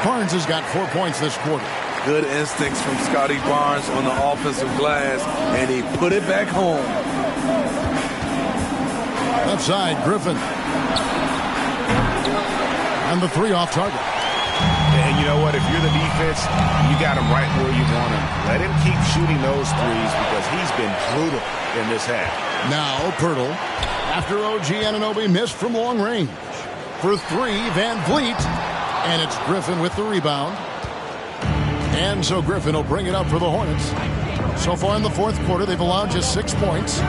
Barnes has got 4 points this quarter.
Good instincts from Scotty Barnes on the offensive glass, and he put it back home.
Left side, Griffin. And the 3 off target.
And you know what? If you're the defense, you got him right where you want him. Let him keep shooting those threes because he's been brutal in this half.
Now Pirtle, after OG Anunoby missed from long range. For 3, Van Vliet. And it's Griffin with the rebound. And so Griffin will bring it up for the Hornets. So far in the fourth quarter, they've allowed just 6 points.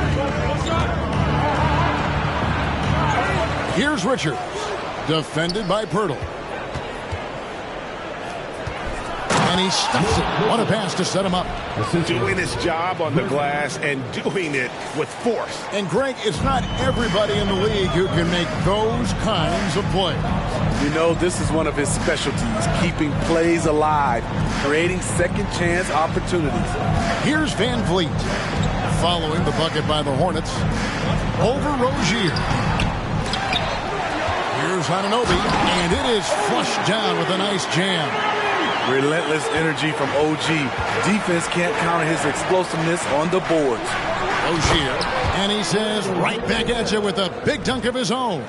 Here's Richards, defended by Pirtle. And he stuffs it. What a pass to set him up.
Doing his job on the glass and doing it with force.
And Greg, it's not everybody in the league who can make those kinds of plays.
You know, this is one of his specialties, keeping plays alive, creating second chance opportunities.
Here's Van Vliet, following the bucket by the Hornets. Over Rozier. Here's Anunoby, and it is flushed down with a nice jam.
Relentless energy from OG. Defense can't counter his explosiveness on the boards.
Rozier, and he says right back at you with a big dunk of his own.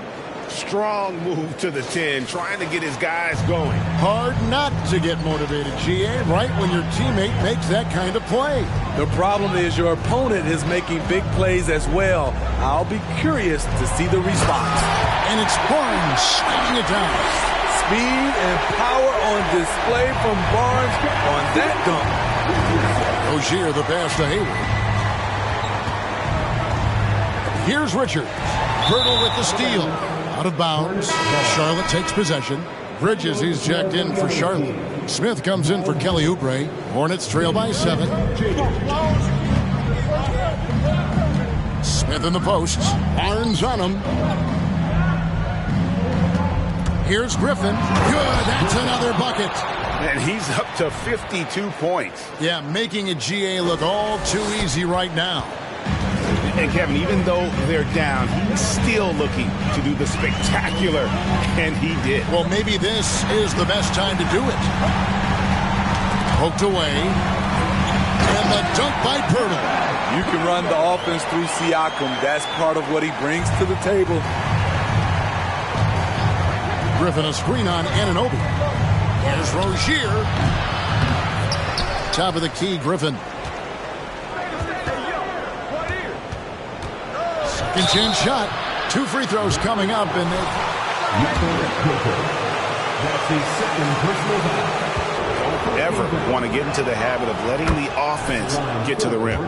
Strong move to the 10, trying to get his guys going.
Hard not to get motivated, GA, right when your teammate makes that kind of play.
The problem is your opponent is making big plays as well. I'll be curious to see the response.
And it's Barnes sliding it down.
Speed and power on display from Barnes on that dunk.
Rozier the pass to Hayward. Here's Richards. Pirtle with the steal. Out of bounds. Charlotte takes possession. Bridges, he's checked in for Charlotte. Smith comes in for Kelly Oubre. Hornets trail by 7. Smith in the posts. Barnes on him. Here's Griffin. Good. That's another bucket.
And he's up to 52 points.
Yeah, making a GA look all too easy right now.
And Kevin, even though they're down, he's still looking to do the spectacular, and he did.
Well, maybe this is the best time to do it. Poked away. And the dunk by Pirtle.
You can run the offense through Siakam. That's part of what he brings to the table.
Griffin a screen on Anunoby. Here's Rozier. Top of the key, Griffin. Second chance shot. 2 free throws coming up, and
That's a second personal foul.
Don't ever want to get into the habit of letting the offense get to the rim.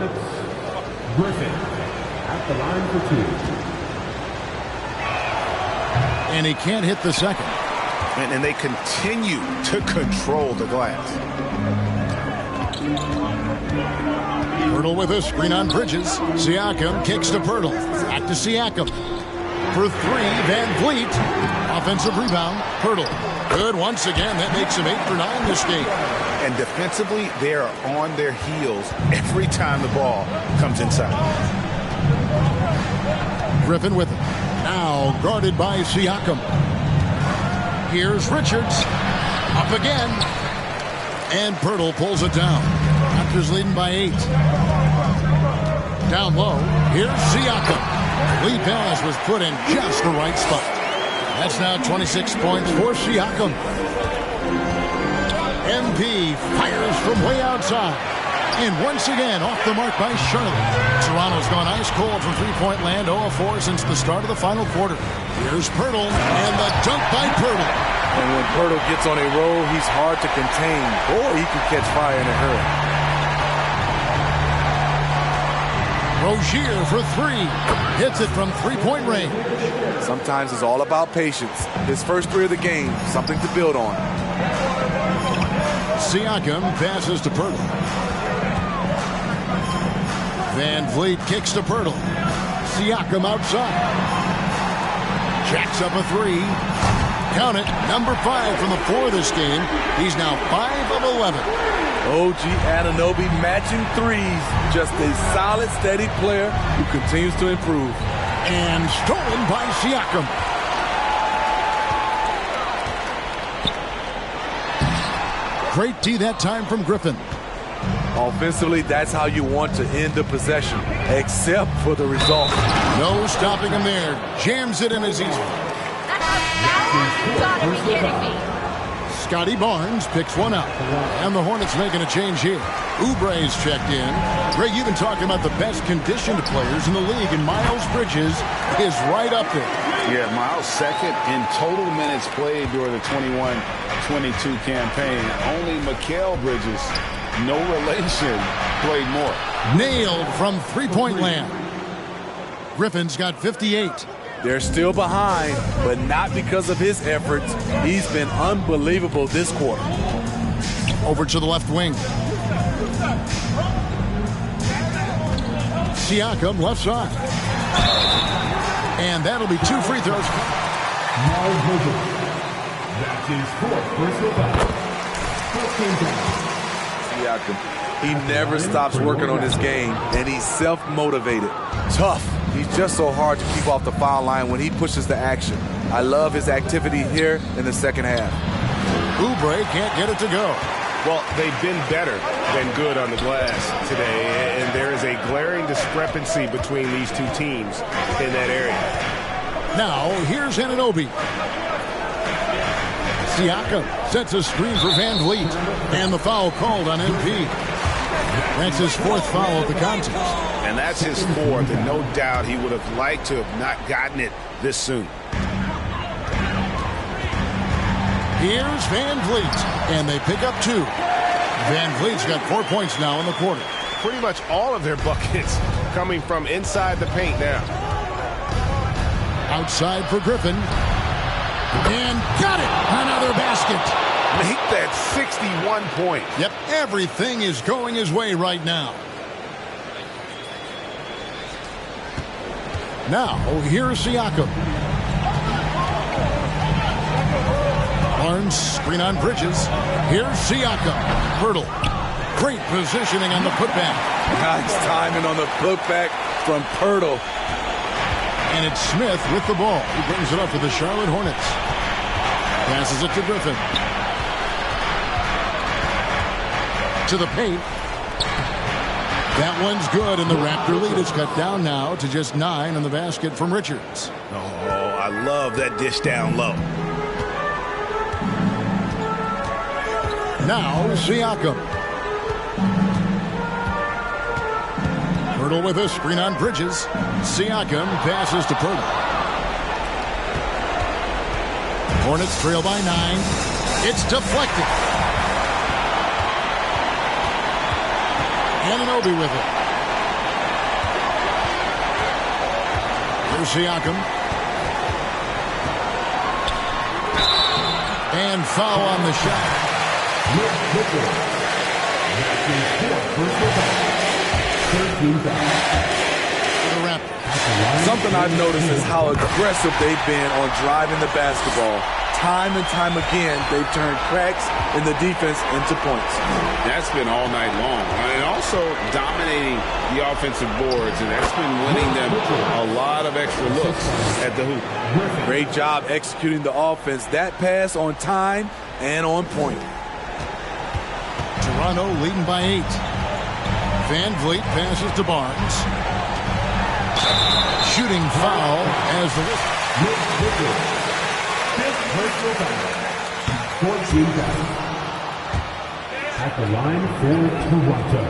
Griffin at the line for 2.
And he can't hit the second.
And they continue to control the glass.
Pirtle with a screen on Bridges. Siakam kicks to Pirtle. Back to Siakam. For 3, Van Vliet. Offensive rebound. Pirtle. Good once again. That makes him 8 for 9 this game.
And defensively, they are on their heels every time the ball comes inside.
Griffin with it. Now guarded by Siakam. Here's Richards. Up again. And Pirtle pulls it down. Raptors leading by 8. Down low. Here's Siakam. Lee Pass was put in just the right spot. That's now 26 points for Siakam. MP fires from way outside. And once again, off the mark by Charlotte. Toronto's gone ice cold from three-point land, 0-4 since the start of the final quarter. Here's Pirtle, and the dunk by Pirtle.
And when Pirtle gets on a roll, he's hard to contain. Or he can catch fire in a hurry.
Rozier for 3. Hits it from three-point range.
Sometimes it's all about patience. His first 3 of the game, something to build on.
Siakam passes to Pirtle. Van Vliet kicks to Pirtle. Siakam outside. Jacks up a 3. Count it, number 5 from the floor this game. He's now 5 of 11.
OG Anunoby matching threes. Just a solid, steady player who continues to improve.
And stolen by Siakam. Great D that time from Griffin.
Offensively, that's how you want to end the possession, except for the result.
No stopping him there. Jams it in as he's...
Gotta be kidding me.
Scotty Barnes picks one up. And the Hornets making a change here. Oubre's checked in. Greg, you've been talking about the best conditioned players in the league, and Miles Bridges is right up there.
Yeah, Miles second in total minutes played during the 21-22 campaign. Only Mikal Bridges, no relation, played more.
Nailed from three-point land. Griffin's got 58.
They're still behind, but not because of his efforts. He's been unbelievable this quarter.
Over to the left wing. Siakam left side. And that'll be 2 free throws.
That's his 4th personal foul. 14
Siakam, he never stops working on his game, and he's self-motivated. Tough. He's just so hard to keep off the foul line when he pushes the action. I love his activity here in the second half.
Oubre can't get it to go.
Well, they've been better than good on the glass today, and there is a glaring discrepancy between these two teams in that area.
Now, here's Anunoby. Siakam sets a screen for Van Vliet, and the foul called on MP. That's his 4th foul of the contest.
And that's his 4th, and no doubt he would have liked to have not gotten it this soon.
Here's Van Vliet, and they pick up 2. Van Vliet's got 4 points now in the quarter.
Pretty much all of their buckets coming from inside the paint now.
Outside for Griffin. And got it! Another basket.
Make that 61 point.
Yep, everything is going his way right now. Now, here's Siakam. Barnes, screen on Bridges. Here's Siakam. Hurdle. Great positioning on the putback.
Nice timing on the putback from Pirtle.
And it's Smith with the ball. He brings it up to the Charlotte Hornets. Passes it to Griffin. To the paint. That one's good, and the Raptor lead is cut down now to just 9 in the basket from Richards.
Oh, I love that dish down low.
Now, Siakam. Pirtle with a screen on Bridges. Siakam passes to Pirtle. Hornets trail by 9. It's deflected. Anunoby with it. Here's Siakam. And foul on the shot.
Something I've noticed is how aggressive they've been on driving the basketball. Time and time again, they've turned cracks in the defense into points.
That's been all night long. And also dominating the offensive boards, and that's been winning them a lot of extra looks at the hoop.
Great job executing the offense. That pass on time and on point.
Toronto leading by 8. Van Vliet passes to Barnes. Shooting foul as the...
Personal foul. 14 fouls. At the line for Toronto.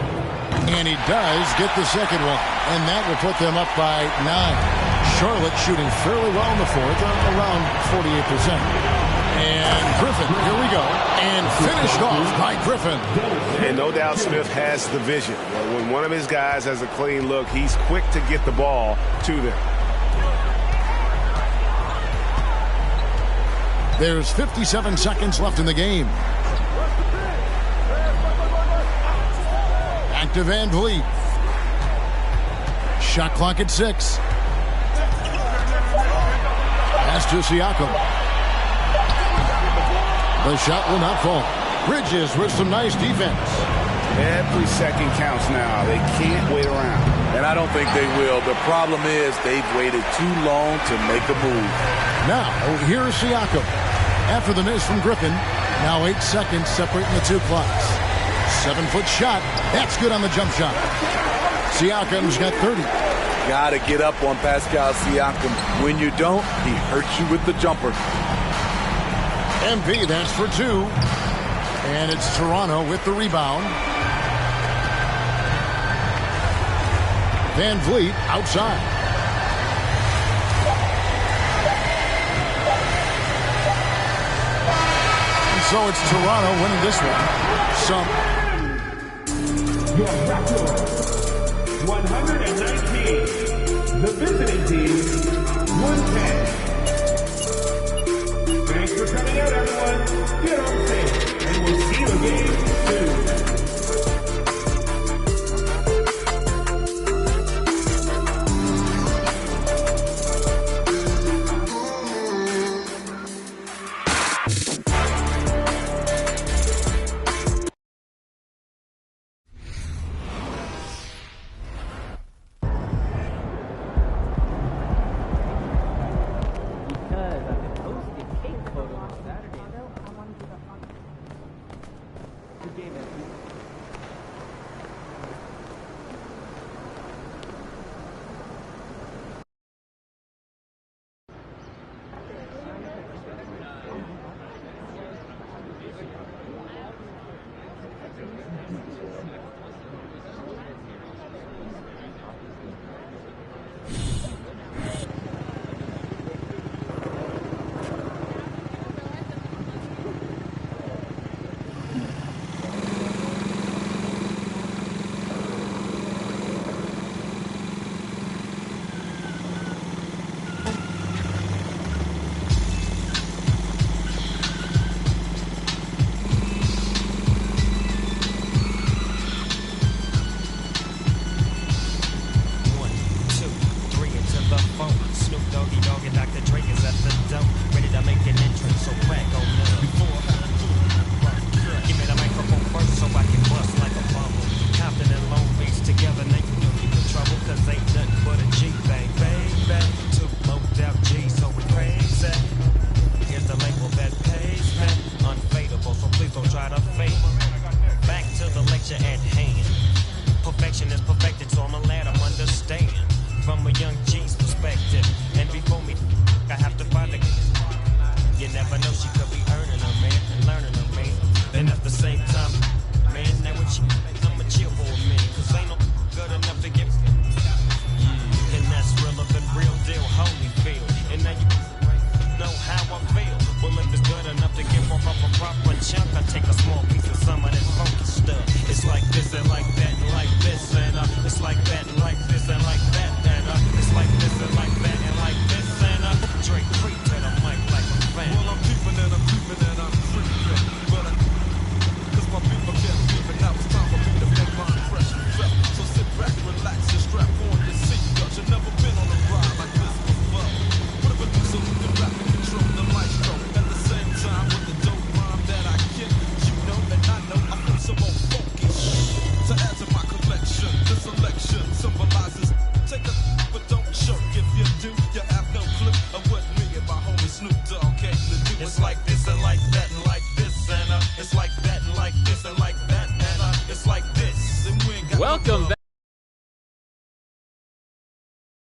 And he does get the second one. And that will put them up by 9. Charlotte shooting fairly well in the 4th, around 48%. And Griffin, here we go. And finished off by Griffin.
And no doubt Smith has the vision. When one of his guys has a clean look, he's quick to get the ball to them.
There's 57 seconds left in the game. Back to Van Vliet. Shot clock at 6. Pass to Siakam. The shot will not fall. Bridges with some nice defense.
Every second counts now. They can't wait around.
And I don't think they will. The problem is they've waited too long to make a move.
Now, here's Siakam. After the miss from Griffin, Now 8 seconds separating the two clocks. 7-foot shot. That's good on the jump shot. Siakam's got 30.
Gotta get up on Pascal Siakam. When you don't, he hurts you with the jumper.
MP, that's for 2. And it's Toronto with the rebound. Van Vliet outside. And so it's Toronto winning this one.
Your record, 119. The visiting team, 110. Thanks for coming out, everyone. Get on safe, and we'll see you again soon.
Welcome back.